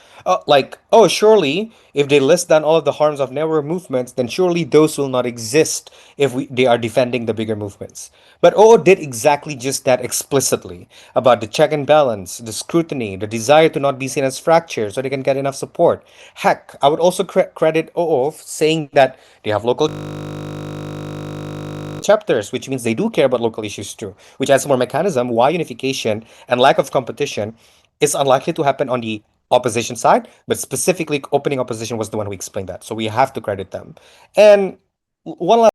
Like, oh, surely if they list down all of the harms of narrower movements, then surely those will not exist if they are defending the bigger movements. But OO did exactly just that explicitly about the check and balance, the scrutiny, the desire to not be seen as fractured so they can get enough support. Heck, I would also credit OO saying that they have local chapters, which means they do care about local issues too, which adds more mechanism why unification and lack of competition is unlikely to happen on the opposition side, but specifically opening opposition was the one who explained that. So we have to credit them. And one last